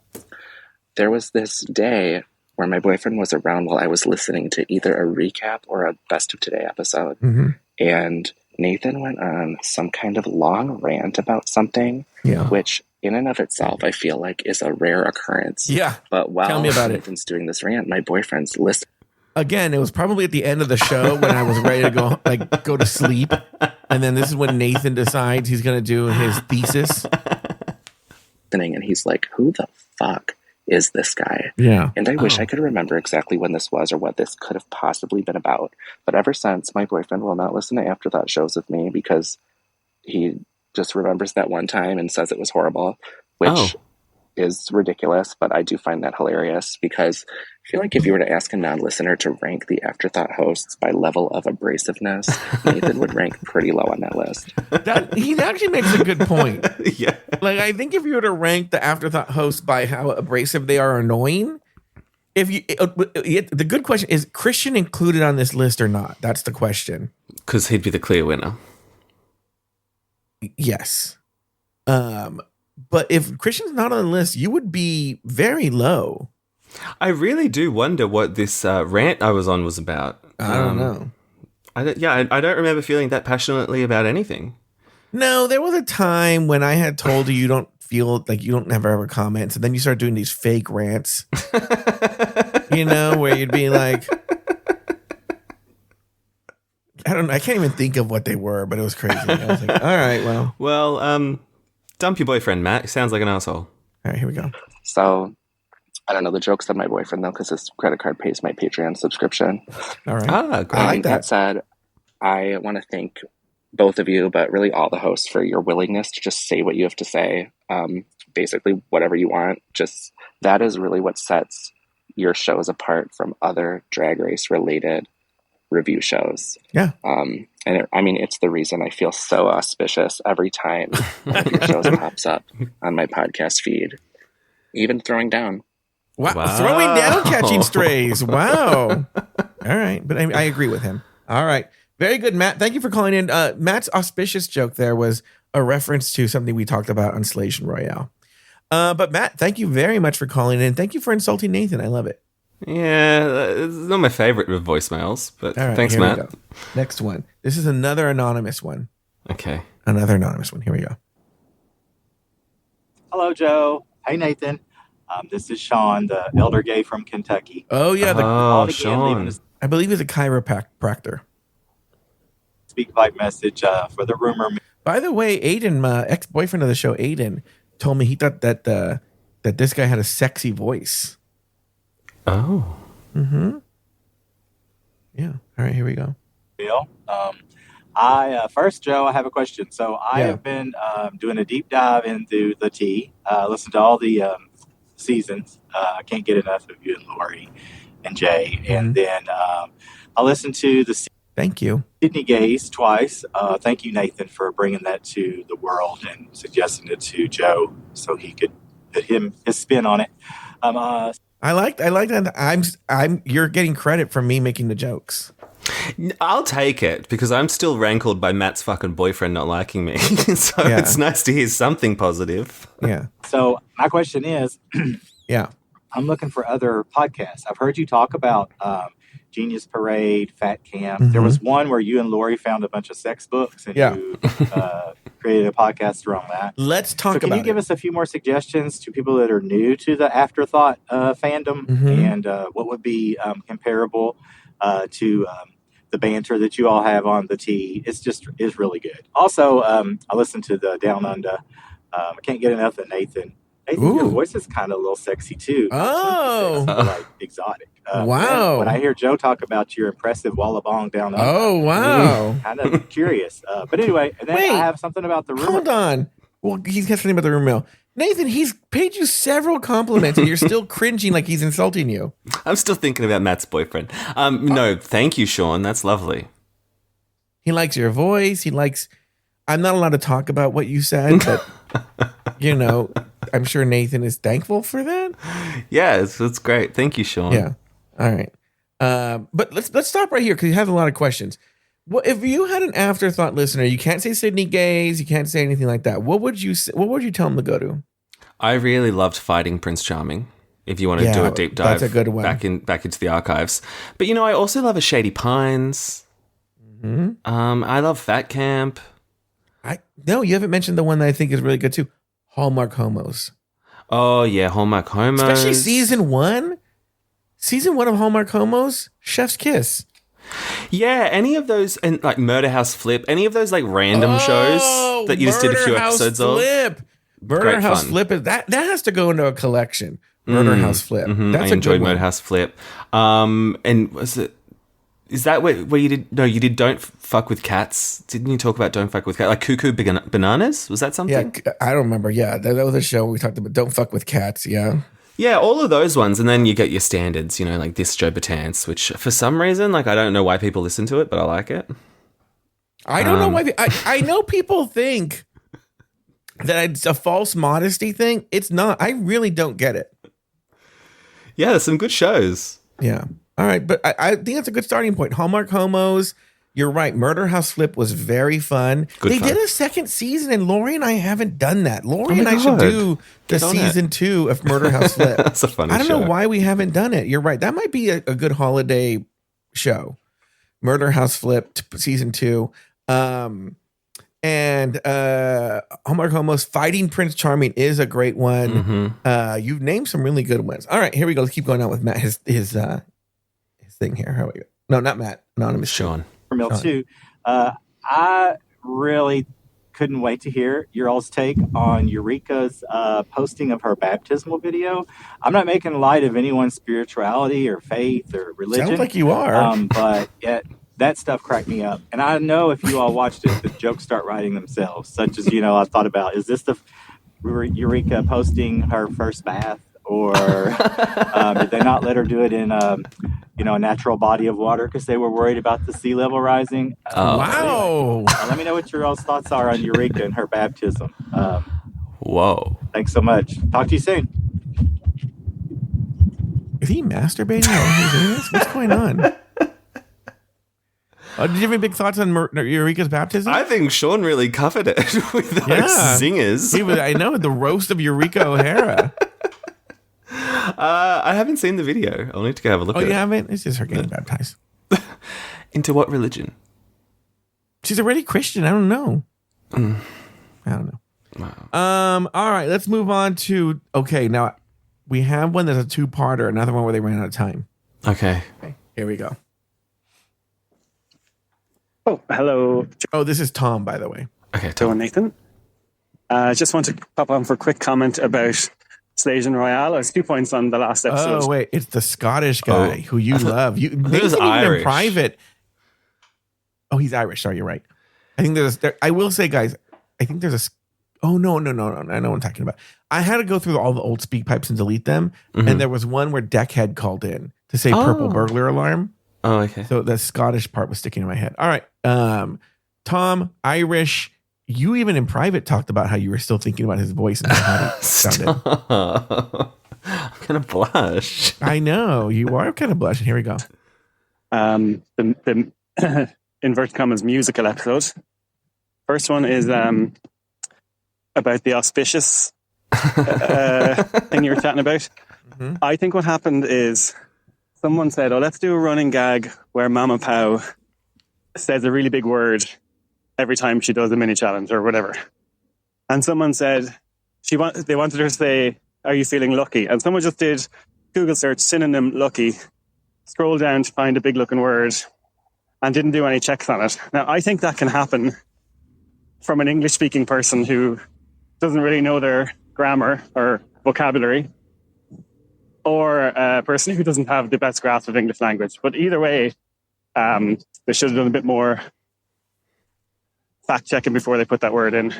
[SPEAKER 11] There was this day where my boyfriend was around while I was listening to either a recap or a Best of Today episode.
[SPEAKER 2] Mm-hmm.
[SPEAKER 11] And Nathan went on some kind of long rant about something, which in and of itself, I feel like is a rare occurrence.
[SPEAKER 2] Yeah.
[SPEAKER 11] But while
[SPEAKER 2] Tell me about
[SPEAKER 11] Nathan's doing this rant, my boyfriend's listening.
[SPEAKER 2] Again, it was probably at the end of the show when I was ready to go to sleep. And then this is when Nathan decides he's going to do his thesis.
[SPEAKER 11] And he's like, who the fuck is this guy?
[SPEAKER 2] Yeah.
[SPEAKER 11] And I wish I could remember exactly when this was or what this could have possibly been about. But ever since, my boyfriend will not listen to Afterthought shows with me because he just remembers that one time and says it was horrible, which is ridiculous. But I do find that hilarious because I feel like if you were to ask a non-listener to rank the Afterthought hosts by level of abrasiveness, Nathan would rank pretty low on that list.
[SPEAKER 2] He actually makes a good point.
[SPEAKER 3] Yeah.
[SPEAKER 2] Like, I think if you were to rank the Afterthought hosts by how abrasive they are annoying, the good question is Christian included on this list or not? That's the question.
[SPEAKER 3] Because he'd be the clear winner.
[SPEAKER 2] Yes. But if Christian's not on the list, you would be very low.
[SPEAKER 3] I really do wonder what this rant I was on was about.
[SPEAKER 2] I don't know.
[SPEAKER 3] I don't remember feeling that passionately about anything.
[SPEAKER 2] No, there was a time when I had told you don't feel like you don't ever comment. So then you start doing these fake rants, you know, where you'd be like, I can't even think of what they were, but it was crazy. I was like, all right, well.
[SPEAKER 3] Well, dump your boyfriend, Matt. He sounds like an asshole.
[SPEAKER 2] All right, here we go.
[SPEAKER 11] So, I don't know. The joke's on my boyfriend, though, because his credit card pays my Patreon subscription.
[SPEAKER 2] All right.
[SPEAKER 3] Great.
[SPEAKER 2] I like that.
[SPEAKER 11] That said, I want to thank both of you, but really all the hosts for your willingness to just say what you have to say. Basically, whatever you want. Just that is really what sets your shows apart from other Drag Race related review shows.
[SPEAKER 2] Yeah.
[SPEAKER 11] And it's the reason I feel so auspicious every time one of your shows pops up on my podcast feed. Even throwing down.
[SPEAKER 2] Wow. Throwing down Catching Strays. Wow. All right. But I agree with him. All right. Very good, Matt. Thank you for calling in. Matt's auspicious joke there was a reference to something we talked about on Slation Royale. But Matt, thank you very much for calling in. Thank you for insulting Nathan. I love it.
[SPEAKER 3] Yeah, it's not my favorite with voicemails, but
[SPEAKER 2] all right,
[SPEAKER 3] thanks,
[SPEAKER 2] here
[SPEAKER 3] Matt.
[SPEAKER 2] we go. Next one. This is another anonymous one.
[SPEAKER 3] Okay.
[SPEAKER 2] Another anonymous one. Here we go.
[SPEAKER 12] Hello, Joe. Hey, Nathan. This is Sean, the elder gay from Kentucky.
[SPEAKER 2] Oh, yeah.
[SPEAKER 3] Sean.
[SPEAKER 2] I believe he's a chiropractor.
[SPEAKER 12] Speak pipe message for the rumor.
[SPEAKER 2] By the way, Aiden, my ex-boyfriend of the show, Aiden, told me he thought that this guy had a sexy voice.
[SPEAKER 3] Oh.
[SPEAKER 2] Mm-hmm. Yeah. All right, here we go.
[SPEAKER 12] Bill. First, Joe, I have a question. So I have been doing a deep dive into the tea. Listen to all the seasons. I can't get enough of you and Lori and Jay. Mm-hmm. And then I listened to the
[SPEAKER 2] Thank you.
[SPEAKER 12] Sydney Gaze twice. Thank you, Nathan, for bringing that to the world and suggesting it to Joe so he could put his spin on it.
[SPEAKER 2] I like that. You're getting credit for me making the jokes.
[SPEAKER 3] I'll take it because I'm still rankled by Matt's fucking boyfriend not liking me. So it's nice to hear something positive.
[SPEAKER 2] Yeah.
[SPEAKER 12] So my question is,
[SPEAKER 2] yeah,
[SPEAKER 12] I'm looking for other podcasts. I've heard you talk about Genius Parade, Fat Camp.
[SPEAKER 2] Mm-hmm.
[SPEAKER 12] There was one where you and Lori found a bunch of sex books and you created a podcast around that.
[SPEAKER 2] Let's talk about it.
[SPEAKER 12] Can you give us a few more suggestions to people that are new to the Afterthought fandom and what would be comparable to the banter that you all have on the T? Is really good. Also, I listened to the Down Under. I can't get enough of Nathan. Nathan, your voice is kind of a little sexy too.
[SPEAKER 2] Oh,
[SPEAKER 12] like exotic.
[SPEAKER 2] Wow.
[SPEAKER 12] When I hear Joe talk about your impressive wallabong down under,
[SPEAKER 2] oh wow,
[SPEAKER 12] kind of curious. But anyway, and then I have something about the room.
[SPEAKER 2] Hold on. Well, he's got something about the room mail. Nathan, he's paid you several compliments and you're still cringing like he's insulting you.
[SPEAKER 3] I'm still thinking about Matt's boyfriend. No, thank you, Sean. That's lovely.
[SPEAKER 2] He likes your voice. I'm not allowed to talk about what you said, but I'm sure Nathan is thankful for that.
[SPEAKER 3] Yeah, it's great. Thank you, Sean.
[SPEAKER 2] Yeah. All right. But let's stop right here because he has a lot of questions. Well, if you had an Afterthought listener, you can't say Sydney Gaze, you can't say anything like that. What would you tell them to go to?
[SPEAKER 3] I really loved Fighting Prince Charming. If you want to do a deep dive,
[SPEAKER 2] that's a good one.
[SPEAKER 3] back into the archives. But I also love a Shady Pines.
[SPEAKER 2] Mm-hmm.
[SPEAKER 3] I love Fat Camp.
[SPEAKER 2] No, you haven't mentioned the one that I think is really good too. Hallmark Homos.
[SPEAKER 3] Oh yeah, Hallmark Homo.
[SPEAKER 2] Especially season 1. Season 1 of Hallmark Homos, Chef's Kiss.
[SPEAKER 3] Yeah, any of those, and like Murder House Flip, any of those like random shows that you just did a few episodes of.
[SPEAKER 2] Murder House Flip is that has to go into a collection. Murder House Flip.
[SPEAKER 3] Mm-hmm.
[SPEAKER 2] That's
[SPEAKER 3] I enjoyed Murder House Flip. And is that where you did? No, you did Don't Fuck with Cats. Didn't you talk about Don't Fuck with Cats? Like Cuckoo Bananas? Was that something?
[SPEAKER 2] Yeah, I don't remember. Yeah, that was a show where we talked about Don't Fuck with Cats. Yeah.
[SPEAKER 3] Yeah, all of those ones. And then you get your standards, like This Joe Batanz, which for some reason, like I don't know why people listen to it, but I like it.
[SPEAKER 2] I don't know why. I know people think that it's a false modesty thing. It's not. I really don't get it.
[SPEAKER 3] Yeah, there's some good shows.
[SPEAKER 2] Yeah. All right. But I think that's a good starting point. Hallmark Homos. You're right. Murder House Flip was very fun. They did a second season, and Lori and I haven't done that. Lori and I should do the season 2 of Murder House Flip.
[SPEAKER 3] That's a funny show.
[SPEAKER 2] I don't know why we haven't done it. You're right. That might be a good holiday show. Murder House Flip season 2. And Hallmark Homos Fighting Prince Charming is a great one.
[SPEAKER 3] Mm-hmm.
[SPEAKER 2] You've named some really good ones. All right, here we go. Let's keep going on with Matt. His thing here. How are we go? No, not Matt. Anonymous.
[SPEAKER 3] Sean.
[SPEAKER 12] Mill too. I really couldn't wait to hear your all's take on Eureka's posting of her baptismal video. I'm not making light of anyone's spirituality or faith or religion.
[SPEAKER 2] Sounds like you are.
[SPEAKER 12] But that stuff cracked me up. And I know if you all watched it, the jokes start writing themselves, such as, I thought about, is this the Eureka posting her first bath? Or did they not let her do it in a natural body of water because they were worried about the sea level rising?
[SPEAKER 2] Wow.
[SPEAKER 12] Let me know what your all's thoughts are on Eureka and her baptism.
[SPEAKER 3] Whoa.
[SPEAKER 12] Thanks so much. Talk to you soon.
[SPEAKER 2] Is he masturbating while he's doing this? What's going on? Did you have any big thoughts on Eureka's baptism?
[SPEAKER 3] I think Sean really covered it with those zingers.
[SPEAKER 2] I know, the roast of Eureka O'Hara.
[SPEAKER 3] I haven't seen the video. I'll need to go have a look at it.
[SPEAKER 2] Oh, you haven't? It's just her getting baptized.
[SPEAKER 3] Into what religion?
[SPEAKER 2] She's already Christian. I don't know. I don't know.
[SPEAKER 3] Wow.
[SPEAKER 2] All right, let's move on to, now we have one that's a 2-parter, another one where they ran out of time.
[SPEAKER 3] Okay.
[SPEAKER 2] Here we go.
[SPEAKER 13] Oh, hello.
[SPEAKER 2] Oh, this is Tom, by the way.
[SPEAKER 3] Okay,
[SPEAKER 13] Tom. Nathan. Just want to pop on for a quick comment about Slajan Royale. I was 2 points on the last episode.
[SPEAKER 2] Oh, wait. It's the Scottish guy who you love. Nathan's
[SPEAKER 3] Irish.
[SPEAKER 2] in private. Oh, he's Irish. Sorry, you're right. I think I will say, guys, I think there's a... Oh, no. I know what I'm talking about. I had to go through all the old speak pipes and delete them. Mm-hmm. And there was one where Deckhead called in to say purple burglar alarm.
[SPEAKER 3] Oh, okay.
[SPEAKER 2] So the Scottish part was sticking in my head. All right. Tom, Irish... You even in private talked about how you were still thinking about his voice and how it sounded.
[SPEAKER 3] I'm gonna blush.
[SPEAKER 2] I know you are kind of blushing. Here we go.
[SPEAKER 13] The inverted commas musical episode. First one is about the auspicious thing you were chatting about. Mm-hmm. I think what happened is someone said, let's do a running gag where Mama Pow says a really big word every time she does a mini challenge or whatever. And someone said they wanted her to say, are you feeling lucky? And someone just did Google search synonym lucky, scroll down to find a big looking word, and didn't do any checks on it. Now, I think that can happen from an English speaking person who doesn't really know their grammar or vocabulary, or a person who doesn't have the best grasp of English language. But either way, they should have done a bit more fact checking before they put that word in.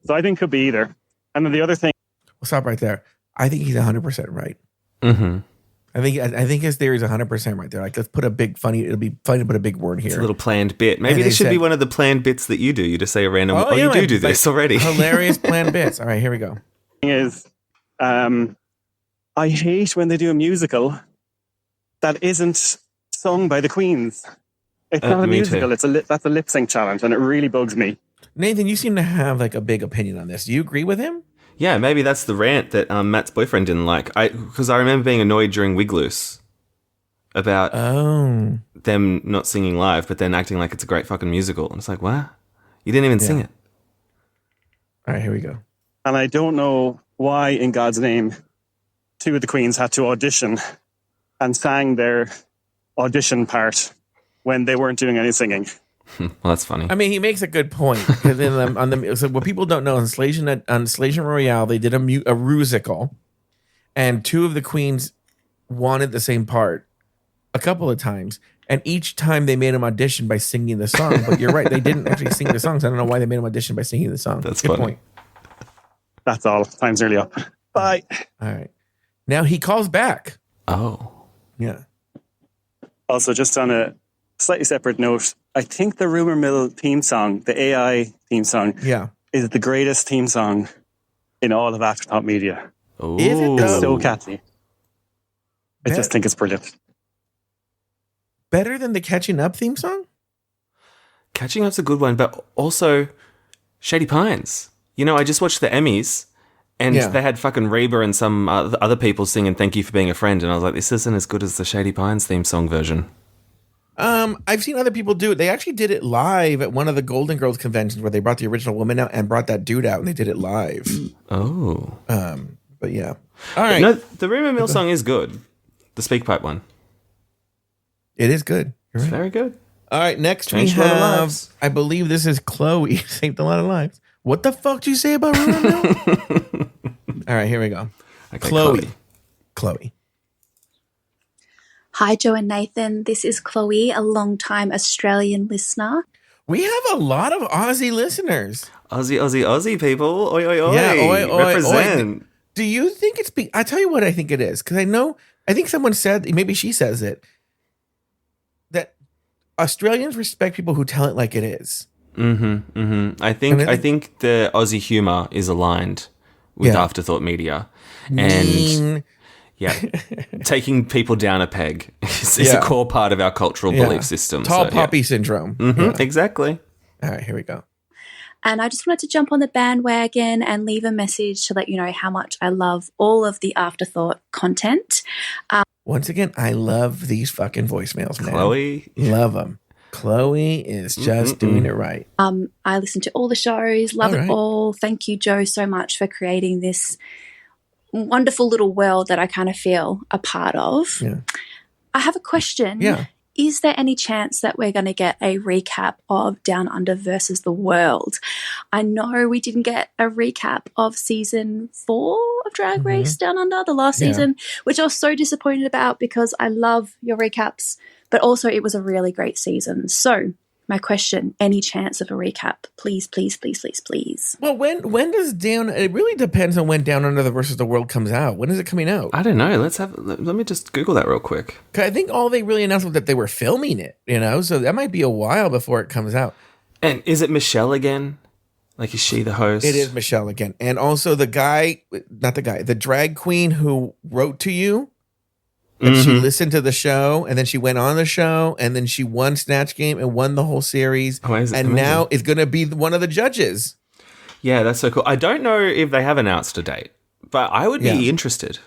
[SPEAKER 13] So I think it could be either. And then the other thing.
[SPEAKER 2] We'll stop right there. I think he's 100% right.
[SPEAKER 3] Mm-hmm.
[SPEAKER 2] I think his theory is 100% right there. Like, let's put a big funny. It'll be funny to put a big word here.
[SPEAKER 3] It's a little planned bit. Maybe this should be one of the planned bits that you do. You just say a random. You do this already.
[SPEAKER 2] Hilarious planned bits. All right, here we go.
[SPEAKER 13] Is I hate when they do a musical that isn't sung by the queens. It's not a musical. Too. That's a lip sync challenge, and it really bugs me.
[SPEAKER 2] Nathan, you seem to have like a big opinion on this. Do you agree with him?
[SPEAKER 3] Yeah, maybe that's the rant that Matt's boyfriend didn't like. Because I remember being annoyed during Wig Loose about them not singing live, but then acting like it's a great fucking musical. And it's like, what? You didn't even sing it.
[SPEAKER 2] All right, here we go.
[SPEAKER 13] And I don't know why, in God's name, two of the queens had to audition and sang their audition part when they weren't doing any singing.
[SPEAKER 3] Well, that's funny.
[SPEAKER 2] I mean, he makes a good point. So what people don't know, on Slation Royale, they did a rusical, and two of the queens wanted the same part a couple of times, and each time they made them audition by singing the song. But you're right, they didn't actually sing the songs. I don't know why they made them audition by singing the song.
[SPEAKER 3] That's
[SPEAKER 2] good
[SPEAKER 3] funny.
[SPEAKER 2] Point.
[SPEAKER 13] That's all. Time's nearly up. Bye.
[SPEAKER 2] All right. Now he calls back.
[SPEAKER 3] Oh.
[SPEAKER 2] Yeah.
[SPEAKER 13] Also, just on a slightly separate note, I think the Rumor Mill theme song, the AI theme song, is the greatest theme song in all of Afterthought Media.
[SPEAKER 3] Ooh.
[SPEAKER 2] Is it?
[SPEAKER 13] It's so catchy. I just think it's brilliant.
[SPEAKER 2] Better than the Catching Up theme song?
[SPEAKER 3] Catching Up's a good one, but also Shady Pines. You know, I just watched the Emmys, and they had fucking Reba and some other people singing "Thank You for Being a Friend," and I was like, this isn't as good as the Shady Pines theme song version.
[SPEAKER 2] I've seen other people do it. They actually did it live at one of the Golden Girls conventions where they brought the original woman out and brought that dude out, and they did it live.
[SPEAKER 3] Oh.
[SPEAKER 2] But yeah. All right.
[SPEAKER 3] No, the Rumor Mill song is good. The Speakpipe one.
[SPEAKER 2] It is good.
[SPEAKER 3] It's very good.
[SPEAKER 2] All right, next
[SPEAKER 3] Changed
[SPEAKER 2] we
[SPEAKER 3] a lot of
[SPEAKER 2] have,
[SPEAKER 3] lives.
[SPEAKER 2] I believe this is Chloe. Saved a lot of lives. What the fuck do you say about Rumor Mill? All right, here we go.
[SPEAKER 3] Okay,
[SPEAKER 2] Chloe.
[SPEAKER 14] Hi, Joe and Nathan. This is Chloe, a long-time Australian listener.
[SPEAKER 2] We have a lot of Aussie listeners.
[SPEAKER 3] Aussie people. Oi, oi, oi.
[SPEAKER 2] Yeah, oi.
[SPEAKER 3] Represent.
[SPEAKER 2] Do you think it's... I tell you what I think it is. Because I think someone said, maybe she says it, that Australians respect people who tell it like it is.
[SPEAKER 3] Mm-hmm, mm-hmm. I think the Aussie humour is aligned with Afterthought Media. And... yeah, taking people down a peg is a core part of our cultural belief system.
[SPEAKER 2] Tall poppy syndrome.
[SPEAKER 3] Mm-hmm, exactly.
[SPEAKER 2] All right, here we go.
[SPEAKER 14] And I just wanted to jump on the bandwagon and leave a message to let you know how much I love all of the Afterthought content.
[SPEAKER 2] Once again, I love these fucking voicemails, man.
[SPEAKER 3] Chloe.
[SPEAKER 2] Love them. Chloe is just doing it right.
[SPEAKER 14] I listen to all the shows, love it all. Thank you, Joe, so much for creating this wonderful little world that I kind of feel a part of. Yeah. I have a question.
[SPEAKER 2] Yeah.
[SPEAKER 14] Is there any chance that we're going to get a recap of Down Under versus the World? I know we didn't get a recap of season 4 of Drag Race Down Under, the last season, which I was so disappointed about because I love your recaps, but also it was a really great season. So my question, any chance of a recap? Please, please, please, please, please.
[SPEAKER 2] Well, when does it really depends on when Down Under the versus the World comes out. When is it coming out?
[SPEAKER 3] I don't know. Let me just Google that real quick.
[SPEAKER 2] I think all they really announced was that they were filming it, so that might be a while before it comes out.
[SPEAKER 3] And is it Michelle again? Like, is she the host?
[SPEAKER 2] It is Michelle again. And also the drag queen who wrote to you. And she listened to the show, and then she went on the show, and then she won Snatch Game and won the whole series.
[SPEAKER 3] Oh,
[SPEAKER 2] and now is going to be one of the judges.
[SPEAKER 3] Yeah, that's so cool. I don't know if they have announced a date, but I would be interested.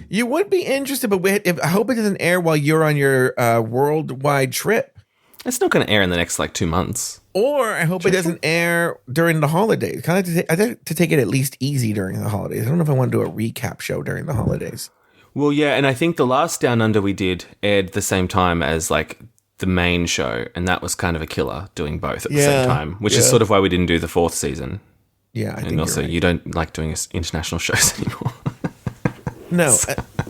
[SPEAKER 2] You would be interested, but I hope it doesn't air while you're on your worldwide trip.
[SPEAKER 3] It's not going to air in the next 2 months.
[SPEAKER 2] Or I hope it doesn't air during the holidays. Kind of I think to take it at least easy during the holidays. I don't know if I want to do a recap show during the holidays.
[SPEAKER 3] Well, yeah, and I think the last Down Under we did aired the same time as the main show, and that was kind of a killer doing both at the same time, which is sort of why we didn't do the 4th season.
[SPEAKER 2] Yeah, I think
[SPEAKER 3] and also
[SPEAKER 2] you're right.
[SPEAKER 3] You don't like doing international shows anymore.
[SPEAKER 2] No,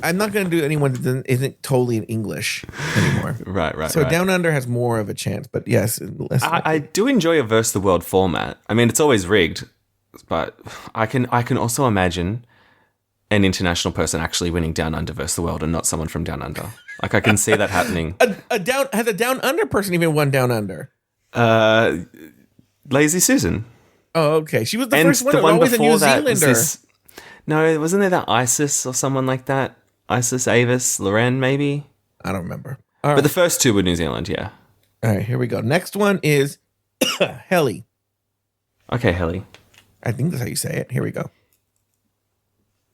[SPEAKER 2] I'm not going to do anyone that isn't totally in English anymore.
[SPEAKER 3] Right.
[SPEAKER 2] So Down Under has more of a chance, but yes,
[SPEAKER 3] I do enjoy a Verse the World format. I mean, it's always rigged, but I can also imagine an international person actually winning Down Under versus the world and not someone from Down Under. I can see that happening.
[SPEAKER 2] Has a Down Under person even won Down Under?
[SPEAKER 3] Lazy Susan.
[SPEAKER 2] Oh, okay. She was the first one. Always a New Zealander.
[SPEAKER 3] No, wasn't there that Isis or someone like that? Isis, Avis, Loren, maybe?
[SPEAKER 2] I don't remember.
[SPEAKER 3] But the first two were New Zealand, yeah.
[SPEAKER 2] All right, here we go. Next one is Halle.
[SPEAKER 3] Okay, Halle.
[SPEAKER 2] I think that's how you say it. Here we go.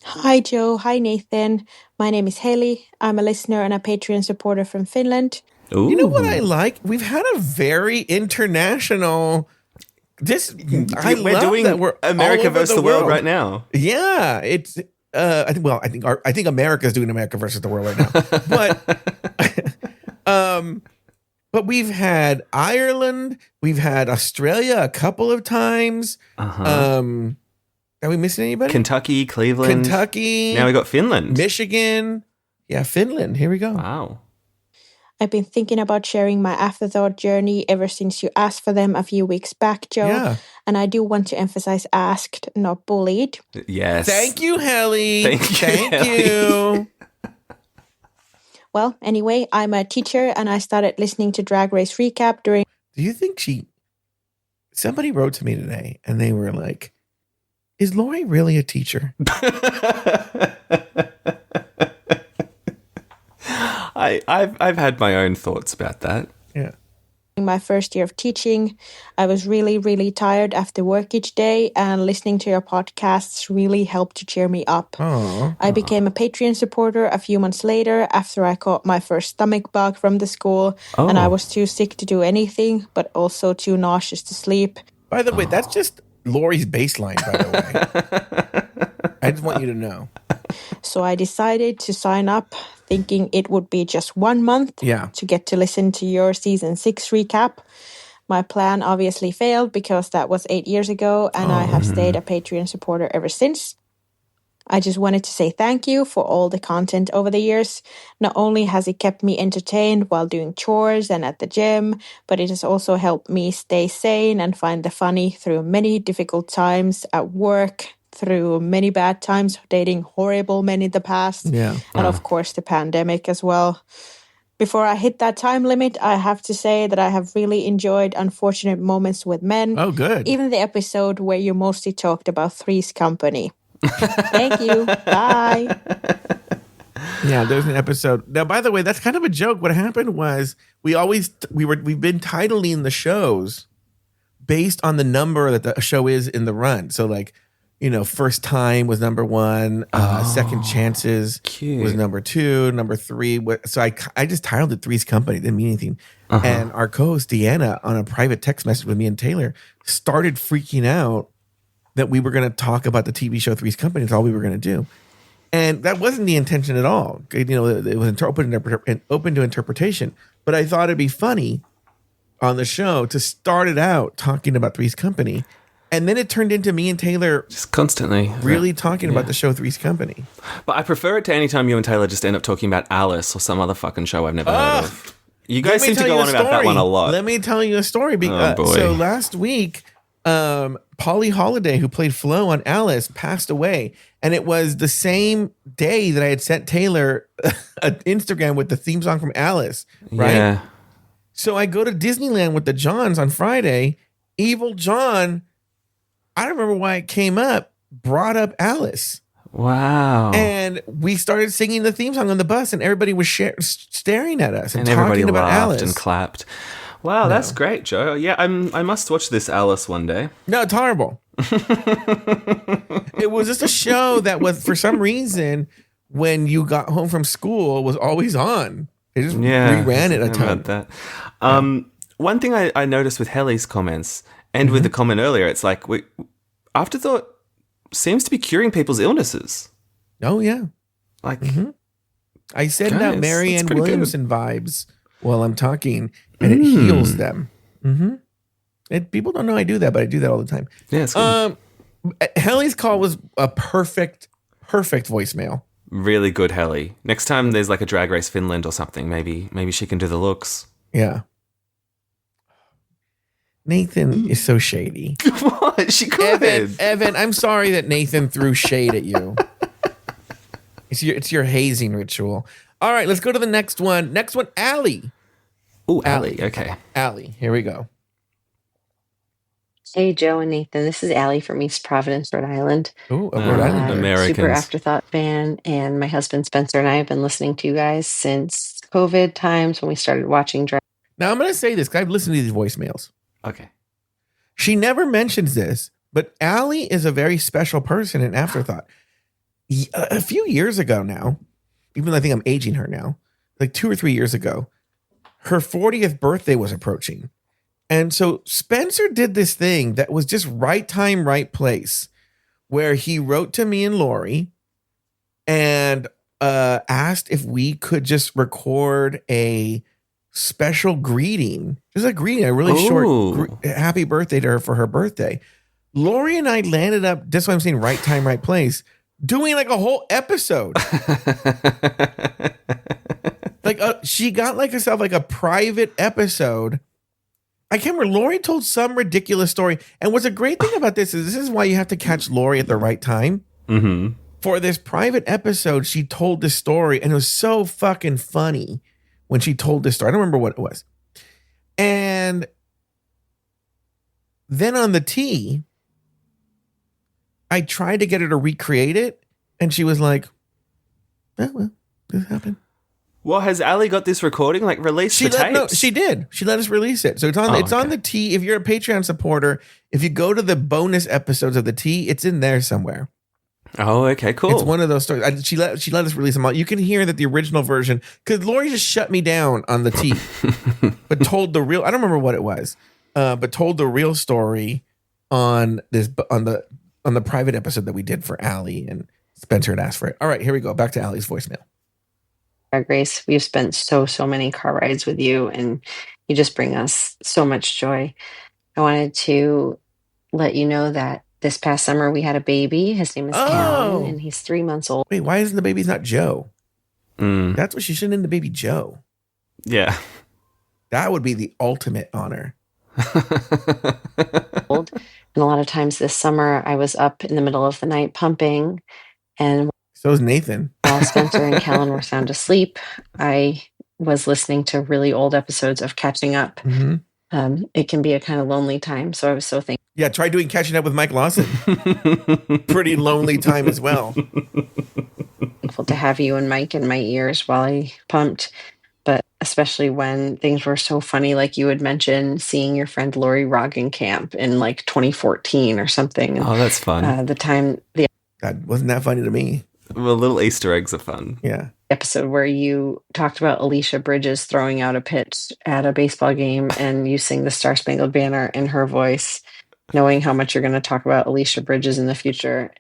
[SPEAKER 15] Hi, Joe. Hi, Nathan. My name is Halle. I'm a listener and a Patreon supporter from Finland.
[SPEAKER 3] Ooh.
[SPEAKER 2] You know what I like? We've had a very international...
[SPEAKER 3] We're doing America versus the world right now.
[SPEAKER 2] Yeah, it's... I think America's doing America versus the world right now. But we've had Ireland, we've had Australia a couple of times. Are we missing anybody?
[SPEAKER 3] Kentucky, Cleveland. Now we got Finland.
[SPEAKER 2] Michigan. Yeah, Finland. Here we go.
[SPEAKER 3] Wow.
[SPEAKER 15] I've been thinking about sharing my Afterthought journey ever since you asked for them a few weeks back, Joe.
[SPEAKER 2] Yeah.
[SPEAKER 15] And I do want to emphasize asked, not bullied.
[SPEAKER 3] Yes.
[SPEAKER 2] Thank you, Halle.
[SPEAKER 3] Thank you.
[SPEAKER 15] Well, anyway, I'm a teacher and I started listening to Drag Race Recap during...
[SPEAKER 2] Do you think somebody wrote to me today and they were like, is Lori really a teacher?
[SPEAKER 3] I've had my own thoughts about that.
[SPEAKER 2] Yeah.
[SPEAKER 15] In my first year of teaching, I was really, really tired after work each day, and listening to your podcasts really helped to cheer me up. I became a Patreon supporter a few months later after I caught my first stomach bug from the school, and I was too sick to do anything, but also too nauseous to sleep.
[SPEAKER 2] By the way, that's just Lori's baseline, by the way. I just want you to know.
[SPEAKER 15] So I decided to sign up, thinking it would be just 1 month to get to listen to your season 6 recap. My plan obviously failed because that was 8 years ago, and I have stayed a Patreon supporter ever since. I just wanted to say thank you for all the content over the years. Not only has it kept me entertained while doing chores and at the gym, but it has also helped me stay sane and find the funny through many difficult times at work, through many bad times dating horrible men in the past, and of course the pandemic as well. Before I hit that time limit, I have to say that I have really enjoyed Unfortunate Moments with Men.
[SPEAKER 2] Oh, good.
[SPEAKER 15] Even the episode where you mostly talked about Three's Company. Thank you. Bye.
[SPEAKER 2] Yeah, there's an episode. Now, by the way, that's kind of a joke. What happened was we've been titling the shows based on the number that the show is in the run. So First Time was number 1. Second Chances was number 2. Number 3. So I just titled it Three's Company. Didn't mean anything. And our co-host Deanna, on a private text message with me and Taylor, started freaking out that we were going to talk about the TV show Three's Company. That's all we were going to do. And that wasn't the intention at all. It was open to interpretation. But I thought it'd be funny on the show to start it out talking about Three's Company. And then it turned into me and Taylor
[SPEAKER 3] just constantly
[SPEAKER 2] really talking about the show Three's Company.
[SPEAKER 3] But I prefer it to any time you and Taylor just end up talking about Alice or some other fucking show I've never heard of. You guys seem to go on about that one a lot.
[SPEAKER 2] Let me tell you a story.
[SPEAKER 3] Oh, boy.
[SPEAKER 2] So last week, Polly Holiday, who played Flo on Alice, passed away. And it was the same day that I had sent Taylor an Instagram with the theme song from Alice. Right?
[SPEAKER 3] Yeah.
[SPEAKER 2] So I go to Disneyland with the Johns on Friday. Evil John... I don't remember why it came up, brought up Alice.
[SPEAKER 3] Wow.
[SPEAKER 2] And we started singing the theme song on the bus, and everybody was staring at us and
[SPEAKER 3] everybody
[SPEAKER 2] talking about
[SPEAKER 3] laughed
[SPEAKER 2] Alice.
[SPEAKER 3] and clapped. Wow, that's great, Joe. Yeah, I must watch this Alice one day.
[SPEAKER 2] No, it's horrible. It was just a show that was, for some reason, when you got home from school, was always on. They just reran it a ton.
[SPEAKER 3] About that. One thing I noticed with Halle's comments and with the comment earlier, it's like Afterthought seems to be curing people's illnesses.
[SPEAKER 2] Oh, yeah.
[SPEAKER 3] Like,
[SPEAKER 2] I send out Marianne Williamson vibes while I'm talking, and it heals them. And people don't know I do that, but I do that all the time.
[SPEAKER 3] Yeah, it's good.
[SPEAKER 2] Halle's call was a perfect voicemail.
[SPEAKER 3] Really good, Halle. Next time there's like a Drag Race Finland or something, maybe she can do the looks.
[SPEAKER 2] Yeah. Nathan is so shady.
[SPEAKER 3] What? She could.
[SPEAKER 2] Evan, I'm sorry that Nathan threw shade at you. It's your hazing ritual. All right, let's go to the next one. Next one, Allie.
[SPEAKER 3] Oh, Allie. Okay.
[SPEAKER 2] Allie, here we go.
[SPEAKER 16] Hey, Joe and Nathan. This is Allie from East Providence, Rhode Island.
[SPEAKER 2] Oh, Rhode Island.
[SPEAKER 3] Americans.
[SPEAKER 16] Super Afterthought fan. And my husband Spencer and I have been listening to you guys since COVID times when we started watching Drag.
[SPEAKER 2] Now, I'm going to say this because I've listened to these voicemails.
[SPEAKER 3] Okay.
[SPEAKER 2] She never mentions this, but Allie is a very special person in Afterthought. A few years ago now, even though I think I'm aging her now, like 2 or 3 years ago, her 40th birthday was approaching. And so Spencer did this thing that was just right time, right place, where he wrote to me and Lori and asked if we could just record a special greeting. Just a greeting, a really short happy birthday to her for her birthday. Lori and I landed up, that's why I'm saying right time, right place, doing like a whole episode. Like she got like herself like a private episode. I can't remember. Lori told some ridiculous story. And what's a great thing about this is why you have to catch Lori at the right time.
[SPEAKER 3] Mm-hmm.
[SPEAKER 2] For this private episode, she told this story, and it was so fucking funny when she told this story. I don't remember what it was. And then on the tea, I tried to get her to recreate it, and she was like, oh, well, this happened.
[SPEAKER 3] Well, has Allie got this recording? Like, released the tapes?
[SPEAKER 2] No, she did. She let us release it. So it's on. On the tea. If you're a Patreon supporter, if you go to the bonus episodes of the tea, it's in there somewhere.
[SPEAKER 3] Oh, okay, cool.
[SPEAKER 2] It's one of those stories. She let us release them all. You can hear that the original version, because Lori just shut me down on the tea, but told the real. I don't remember what it was, but told the real story on the private episode that we did for Allie, and Spencer had asked for it. All right, here we go. Back to Allie's voicemail.
[SPEAKER 16] Grace, we've spent so many car rides with you, and you just bring us so much joy. I wanted to let you know that this past summer we had a baby. His name is Callan, and he's 3 months old.
[SPEAKER 2] Wait, why isn't the baby's not Joe? That's what she should name the baby, Joe.
[SPEAKER 3] Yeah.
[SPEAKER 2] That would be the ultimate honor.
[SPEAKER 16] And a lot of times this summer I was up in the middle of the night pumping, and
[SPEAKER 2] so is Nathan.
[SPEAKER 16] While Spencer and Callan were sound asleep, I was listening to really old episodes of Catching Up.
[SPEAKER 2] Mm-hmm.
[SPEAKER 16] It can be a kind of lonely time, so I was so thankful.
[SPEAKER 2] Yeah, try doing Catching Up with Mike Lawson. Pretty lonely time as well.
[SPEAKER 16] Thankful to have you and Mike in my ears while I pumped, but especially when things were so funny, like you had mentioned seeing your friend Lori Roggenkamp in like 2014 or something.
[SPEAKER 3] Oh, that's fun.
[SPEAKER 2] That wasn't that funny to me.
[SPEAKER 3] Well, little Easter eggs are fun.
[SPEAKER 2] Yeah.
[SPEAKER 16] Episode where you talked about Alicia Bridges throwing out a pitch at a baseball game, and you sing the Star Spangled Banner in her voice, knowing how much you're going to talk about Alicia Bridges in the future.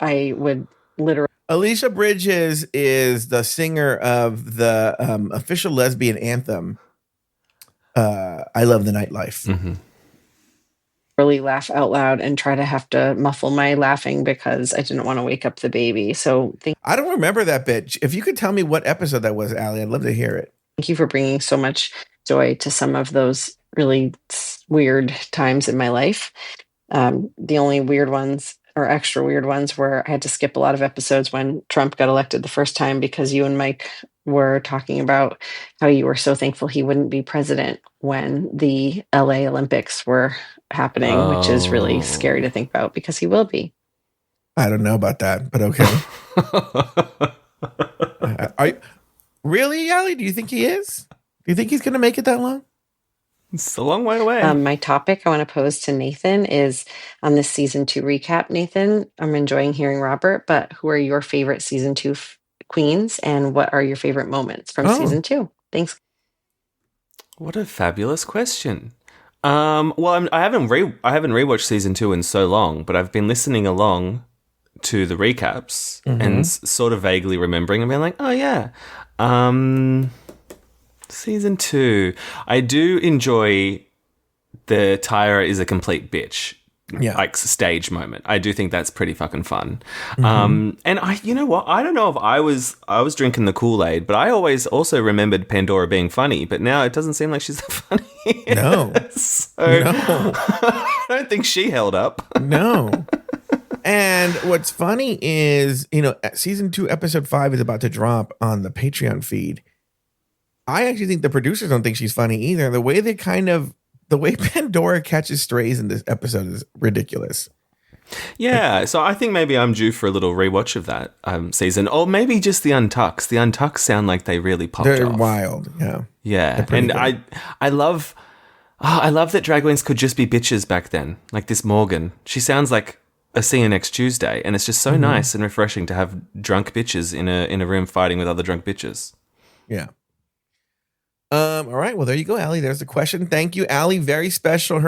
[SPEAKER 16] I would literally.
[SPEAKER 2] Alicia Bridges is the singer of the official lesbian anthem, I Love the Nightlife.
[SPEAKER 3] Mm-hmm.
[SPEAKER 16] Really laugh out loud and try to have to muffle my laughing because I didn't want to wake up the baby. So
[SPEAKER 2] I don't remember that bit. If you could tell me what episode that was, Allie, I'd love to hear it.
[SPEAKER 16] Thank you for bringing so much joy to some of those really weird times in my life. The only weird ones or extra weird ones where I had to skip a lot of episodes when Trump got elected the first time because you and Mike were talking about how you were so thankful he wouldn't be president when the LA Olympics were happening, which is really scary to think about because he will be.
[SPEAKER 2] I don't know about that, but okay. Really, Allie? Do you think he is? Do you think he's going to make it that long?
[SPEAKER 3] It's a long way away.
[SPEAKER 16] My topic I want to pose to Nathan is on this season 2 recap. Nathan, I'm enjoying hearing Robert, but who are your favorite season 2 queens, and what are your favorite moments from season 2? Thanks.
[SPEAKER 3] What a fabulous question. Well, I haven't rewatched season 2 in so long, but I've been listening along to the recaps and sort of vaguely remembering and being like, oh yeah. Season 2. I do enjoy the Tyra is a complete bitch.
[SPEAKER 2] Yeah.
[SPEAKER 3] Like stage moment. I do think that's pretty fucking fun. And you know what? I don't know if I was drinking the Kool-Aid, but I always also remembered Pandora being funny, but now it doesn't seem like she's that funny.
[SPEAKER 2] No. No.
[SPEAKER 3] I don't think she held up.
[SPEAKER 2] No. And what's funny is, season 2, episode 5 is about to drop on the Patreon feed. I actually think the producers don't think she's funny either. The way Pandora catches strays in this episode is ridiculous.
[SPEAKER 3] Yeah, so I think maybe I'm due for a little rewatch of that season, or maybe just the Untucks. The Untucks sound like they really popped off.
[SPEAKER 2] They're wild, yeah.
[SPEAKER 3] Yeah, and good. I love that drag queens could just be bitches back then. Like this Morgan, she sounds like a See You Next Tuesday, and it's just so nice and refreshing to have drunk bitches in a room fighting with other drunk bitches.
[SPEAKER 2] Yeah. All right. Well, there you go, Allie. There's the question. Thank you, Allie. Very special. She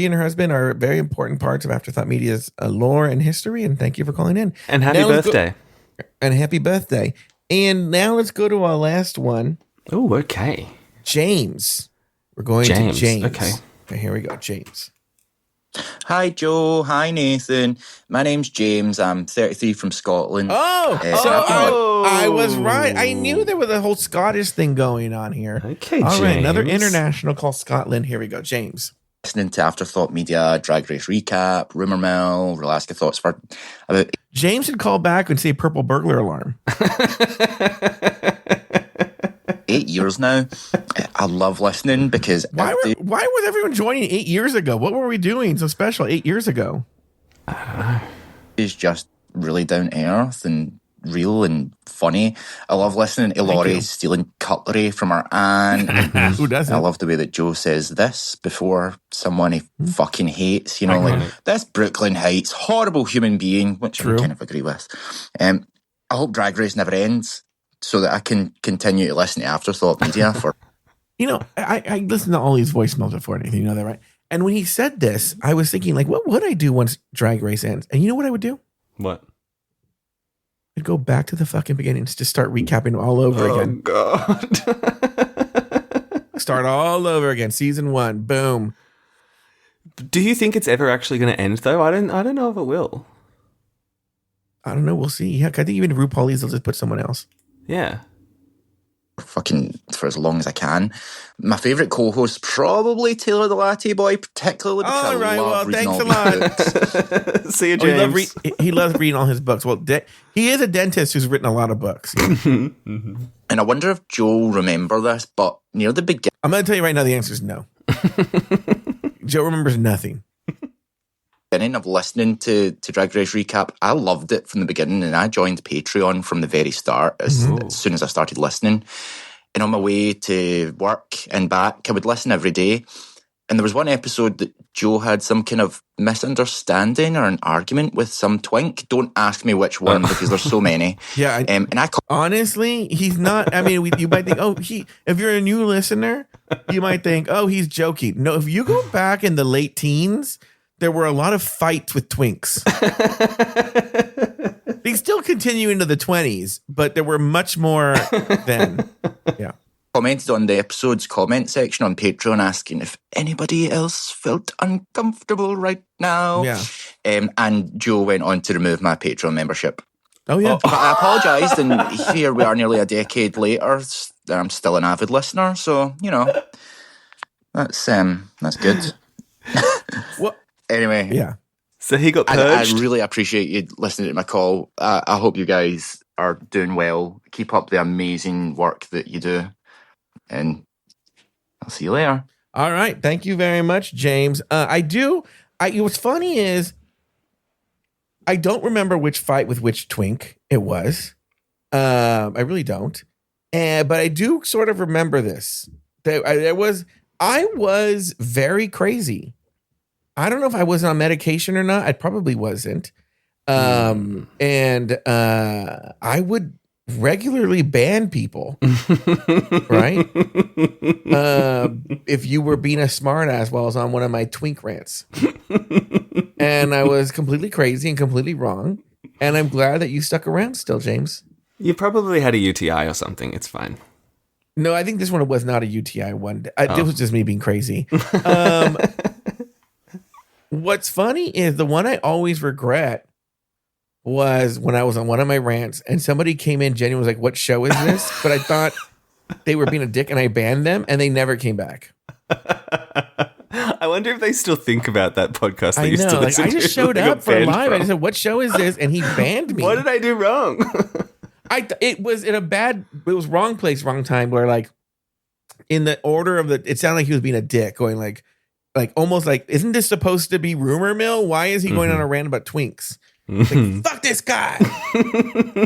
[SPEAKER 2] and her husband are very important parts of Afterthought Media's lore and history. And thank you for calling in.
[SPEAKER 3] And happy birthday.
[SPEAKER 2] And happy birthday. And now let's go to our last one.
[SPEAKER 3] Oh, okay.
[SPEAKER 2] James. We're going to James.
[SPEAKER 3] Okay,
[SPEAKER 2] here we go. James.
[SPEAKER 17] Hi, Joe. Hi, Nathan. My name's James. I'm 33 from Scotland.
[SPEAKER 2] I was right. I knew there was a whole Scottish thing going on here.
[SPEAKER 3] Okay,
[SPEAKER 2] All
[SPEAKER 3] James.
[SPEAKER 2] right, another international called Scotland. Here we go, James.
[SPEAKER 17] Listening to Afterthought Media, Drag Race Recap, Rumour Mill, Alaska Thoughts for about...
[SPEAKER 2] James should call back and say purple burglar alarm.
[SPEAKER 17] 8 years now. I love listening because...
[SPEAKER 2] Why was everyone joining 8 years ago? What were we doing so special 8 years ago?
[SPEAKER 17] It's just really down to earth and real and funny. I love listening to Laurie stealing cutlery from her aunt.
[SPEAKER 2] Who doesn't?
[SPEAKER 17] I love the way that Joe says this before someone he fucking hates. Like, this Brooklyn Heights, horrible human being, which I kind of agree with. I hope Drag Race never ends so that I can continue to listen to Afterthought Media for...
[SPEAKER 2] I listen to all these voicemails before anything, you know that, right? And when he said this, I was thinking, like, what would I do once Drag Race ends? And you know what I would do?
[SPEAKER 3] What?
[SPEAKER 2] I'd go back to the fucking beginnings to start recapping all over again.
[SPEAKER 3] Oh, God.
[SPEAKER 2] Start all over again. Season 1. Boom.
[SPEAKER 3] Do you think it's ever actually going to end, though? I don't know if it will.
[SPEAKER 2] I don't know. We'll see. Heck, I think even RuPaul will just put someone else.
[SPEAKER 3] Yeah.
[SPEAKER 17] Fucking for as long as I can. My favourite co-host probably Taylor the Latte Boy, particularly because I love reading all his books.
[SPEAKER 3] See you, James.
[SPEAKER 2] He loves reading all his books. Well, he is a dentist who's written a lot of books.
[SPEAKER 17] And I wonder if Joe will remember this, but near the beginning...
[SPEAKER 2] I'm going to tell you right now, the answer is no. Joe remembers nothing.
[SPEAKER 17] Of listening to Drag Race Recap, I loved it from the beginning, and I joined Patreon from the very start as soon as I started listening. And on my way to work and back, I would listen every day. And there was one episode that Joe had some kind of misunderstanding or an argument with some twink. Don't ask me which one because there's so many.
[SPEAKER 2] Yeah,
[SPEAKER 17] and
[SPEAKER 2] honestly, he's not. I mean, you might think, if you're a new listener, you might think, he's joking. No, if you go back in the late teens, there were a lot of fights with twinks. They still continue into the 20s, but there were much more then. Yeah.
[SPEAKER 17] Commented on the episode's comment section on Patreon asking if anybody else felt uncomfortable right now.
[SPEAKER 2] Yeah.
[SPEAKER 17] And Joe went on to remove my Patreon membership.
[SPEAKER 2] Oh, yeah.
[SPEAKER 17] But I apologised, and here we are nearly a decade later. I'm still an avid listener, so, that's good.
[SPEAKER 2] Well,
[SPEAKER 17] anyway.
[SPEAKER 2] Yeah.
[SPEAKER 3] So he got
[SPEAKER 17] I
[SPEAKER 3] purged?
[SPEAKER 17] really appreciate you listening to my call. I hope you guys are doing well. Keep up the amazing work that you do. And I'll see you later.
[SPEAKER 2] All right. Thank you very much, James. What's funny is I don't remember which fight with which twink it was. I really don't. But I do sort of remember this. I was very crazy. I don't know if I was on medication or not. I probably wasn't. And I would regularly ban people, right? If you were being a smartass while I was on one of my twink rants. And I was completely crazy and completely wrong. And I'm glad that you stuck around still, James.
[SPEAKER 3] You probably had a UTI or something. It's fine.
[SPEAKER 2] No, I think this one was not a UTI one. It was just me being crazy. What's funny is the one I always regret was when I was on one of my rants and somebody came in, genuinely was like, what show is this? But I thought they were being a dick and I banned them and they never came back.
[SPEAKER 3] I wonder if they still think about that podcast.
[SPEAKER 2] I know. Like, I just showed up for live. I just said, what show is this? And he banned me.
[SPEAKER 3] What did I do wrong?
[SPEAKER 2] It was wrong place, wrong time, where like in the order of it sounded like he was being a dick, going like almost like, isn't this supposed to be rumor mill? Why is he going on a rant about twinks? Like, fuck this guy.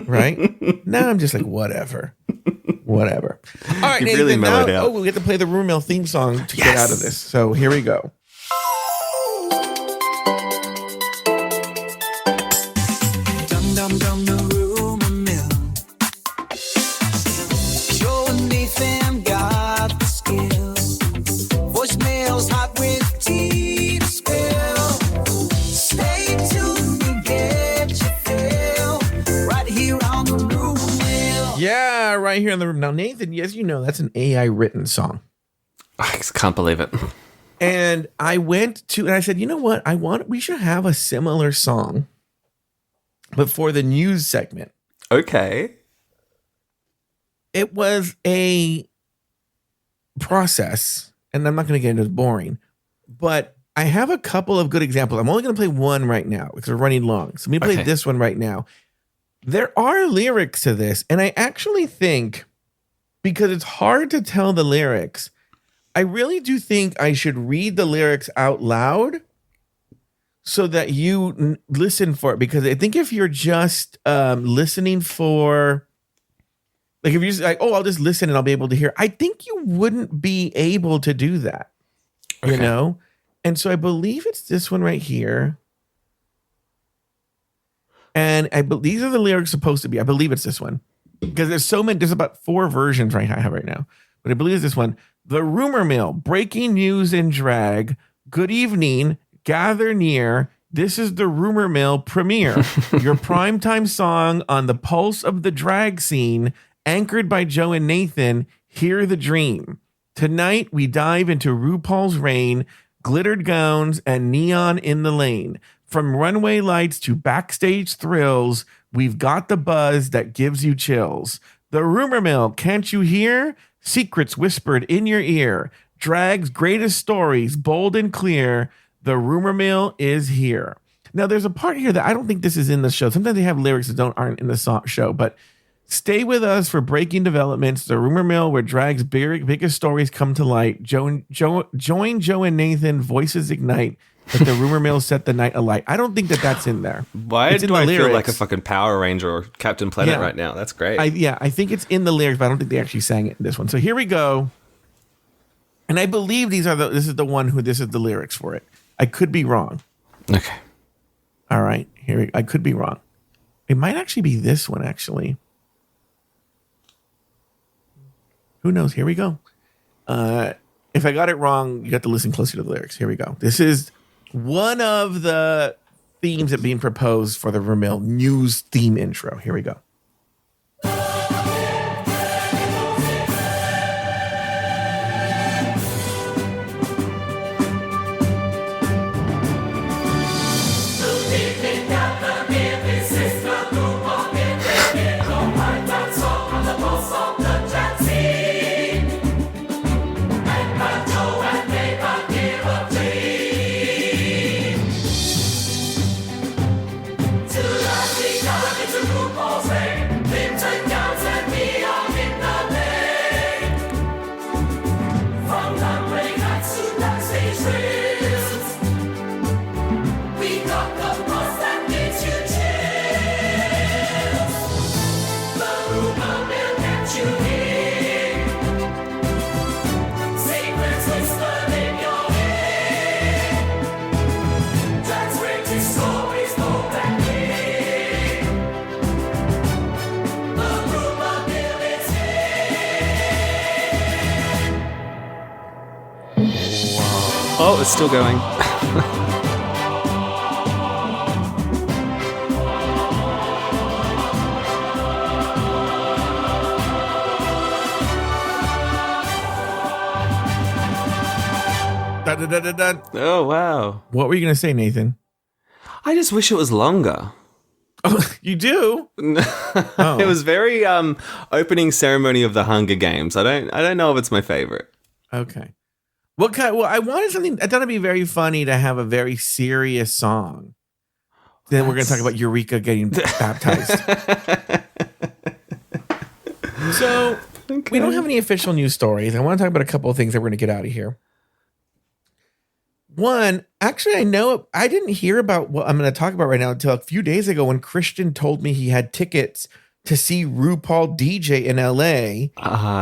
[SPEAKER 2] Right? Now I'm just like, whatever. All right,
[SPEAKER 3] You've
[SPEAKER 2] Nathan,
[SPEAKER 3] really mellowed out.
[SPEAKER 2] we get to play the rumor mill theme song to get out of this. So here we go.
[SPEAKER 5] Dum dum dum the rumor mill. Joe and Nathan got the skill. Voicemails hot with tea to spill. Stay tuned and get your fill. Right here on the rumor mill.
[SPEAKER 2] Yeah, right here in the room. Now, Nathan, as you know, that's an AI written song.
[SPEAKER 3] I can't believe it.
[SPEAKER 2] And I went to, and I said, you know what? We should have a similar song, but for the news segment.
[SPEAKER 3] Okay.
[SPEAKER 2] It was a process, and I'm not going to get into it, boring, but I have a couple of good examples. I'm only going to play one right now because we're running long. So let me play this one right now. There are lyrics to this, and I actually think, because it's hard to tell the lyrics, I really do think I should read the lyrics out loud so that you listen for it. Because I think if you're just listening for, like if you're just like, oh, I'll just listen and I'll be able to hear, I think you wouldn't be able to do that, you know? And so I believe it's this one right here. And these are the lyrics supposed to be. I believe it's this one. Because there's about 4 versions I have right now. But I believe it's this one. The rumor mill, breaking news in drag. Good evening, gather near. This is the rumor mill premiere. Your primetime song on the pulse of the drag scene, anchored by Joe and Nathan. Hear the dream. Tonight we dive into RuPaul's reign, glittered gowns and neon in the lane. From runway lights to backstage thrills, we've got the buzz that gives you chills. The rumor mill, can't you hear? Secrets whispered in your ear. Drag's greatest stories, bold and clear. The rumor mill is here. Now, there's a part here that I don't think this is in the show. Sometimes they have lyrics that aren't in the show, but stay with us for breaking developments. The rumor mill, where drag's biggest stories come to light. Join Joe and Nathan, voices ignite. But the rumor mill set the night alight. I don't think that's in there.
[SPEAKER 3] Why do I feel like a fucking Power Ranger or Captain Planet right now? That's great.
[SPEAKER 2] I think it's in the lyrics, but I don't think they actually sang it in this one. So here we go. And I believe this is the lyrics for it. I could be wrong.
[SPEAKER 3] Okay.
[SPEAKER 2] All right. I could be wrong. It might actually be this one, actually. Who knows? Here we go. If I got it wrong, you got to listen closer to the lyrics. Here we go. This is one of the themes that being proposed for the Vermil news theme intro. Here we go.
[SPEAKER 5] to RuPaul's reign. Lipton gowns and neon in the lane. From runway hats to backstage thrills, we got the buzz that gives you chills. The RuPaul will get you in. Secrets whispered in your ear. Drag's greatest stories go back in. The RuPaul will is here.
[SPEAKER 3] Oh, it's still going.
[SPEAKER 2] Dun, dun, dun, dun, dun.
[SPEAKER 3] Oh, wow.
[SPEAKER 2] What were you going to say, Nathan?
[SPEAKER 3] I just wish it was longer.
[SPEAKER 2] Oh, you do?
[SPEAKER 3] It was very opening ceremony of the Hunger Games. I don't know if it's my favorite.
[SPEAKER 2] Okay. What kind? Well, I wanted something. I thought it'd be very funny to have a very serious song. Then we're going to talk about Eureka getting baptized. So we don't have any official news stories. I want to talk about a couple of things that we're going to get out of here. One, actually, I know I didn't hear about what I'm going to talk about right now until a few days ago when Christian told me he had tickets to see RuPaul DJ in LA.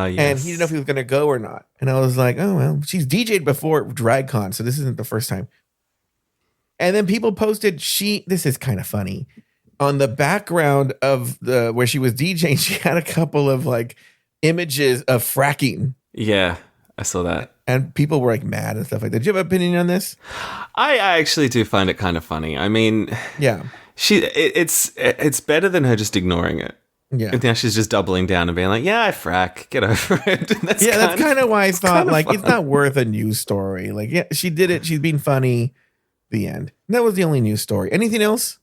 [SPEAKER 3] Yes.
[SPEAKER 2] And he didn't know if he was going to go or not. And I was like, oh, well, she's DJ'd before DragCon, so this isn't the first time. And then people posted, this is kind of funny. On the background of where she was DJing, she had a couple of like images of fracking.
[SPEAKER 3] Yeah, I saw that.
[SPEAKER 2] And people were like mad and stuff like that. Do you have an opinion on this?
[SPEAKER 3] I actually do find it kind of funny. I mean,
[SPEAKER 2] yeah,
[SPEAKER 3] it's better than her just ignoring it.
[SPEAKER 2] Yeah.
[SPEAKER 3] And now she's just doubling down and being like, yeah, I frack. Get over it.
[SPEAKER 2] That's kind of why I thought like it's not worth a news story. Like, yeah, she did it. She's being funny. The end. And that was the only news story. Anything else?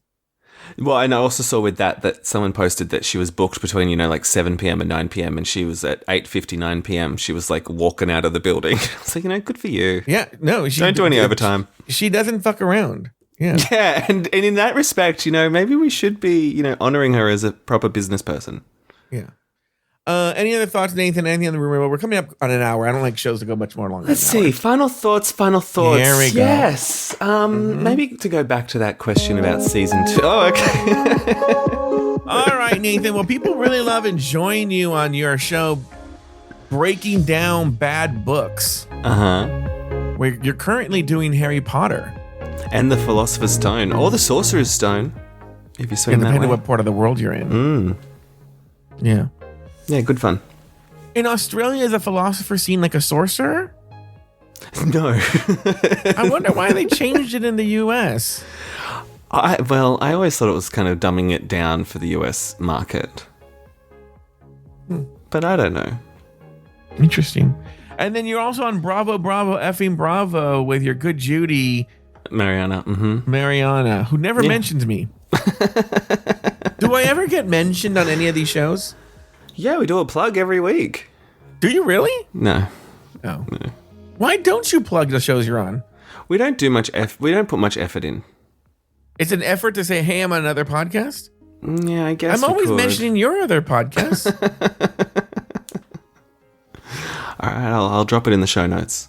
[SPEAKER 3] Well, and I also saw with that someone posted that she was booked between, like 7 p.m. and 9 p.m. and she was at 8:59 p.m. She was like walking out of the building. So, good for you.
[SPEAKER 2] Yeah, no.
[SPEAKER 3] Don't do any overtime.
[SPEAKER 2] She doesn't fuck around. Yeah.
[SPEAKER 3] Yeah, and in that respect, maybe we should be, honoring her as a proper business person.
[SPEAKER 2] Yeah. Any other thoughts, Nathan? Anything on the rumor? Well, we're coming up on an hour. I don't like shows to go much more longer.
[SPEAKER 3] Let's see. Final thoughts.
[SPEAKER 2] Here we go.
[SPEAKER 3] Yes. Maybe to go back to that question about season 2. Oh, okay.
[SPEAKER 2] All right, Nathan. Well, people really love enjoying you on your show, breaking down bad books. Where you're currently doing Harry Potter.
[SPEAKER 3] And the Philosopher's Stone. Or the Sorcerer's Stone, if you swing that way.
[SPEAKER 2] Depending on what part of the world you're in. Yeah.
[SPEAKER 3] Yeah, good fun.
[SPEAKER 2] In Australia, is a philosopher seen like a sorcerer?
[SPEAKER 3] No.
[SPEAKER 2] I wonder why they changed it in the US.
[SPEAKER 3] I always thought it was kind of dumbing it down for the US market. But I don't know.
[SPEAKER 2] Interesting. And then you're also on Bravo, effing Bravo with your good Judy.
[SPEAKER 3] Mariana. Mm-hmm.
[SPEAKER 2] Mariana, who never mentions me. Do I ever get mentioned on any of these shows?
[SPEAKER 3] Yeah, we do a plug every week.
[SPEAKER 2] Do you really?
[SPEAKER 3] No.
[SPEAKER 2] Oh.
[SPEAKER 3] No.
[SPEAKER 2] Why don't you plug the shows you're on?
[SPEAKER 3] We don't do much we don't put much effort in.
[SPEAKER 2] It's an effort to say, hey, I'm on another podcast?
[SPEAKER 3] Yeah, I guess
[SPEAKER 2] I'm always mentioning your other podcast.
[SPEAKER 3] All right, I'll drop it in the show notes.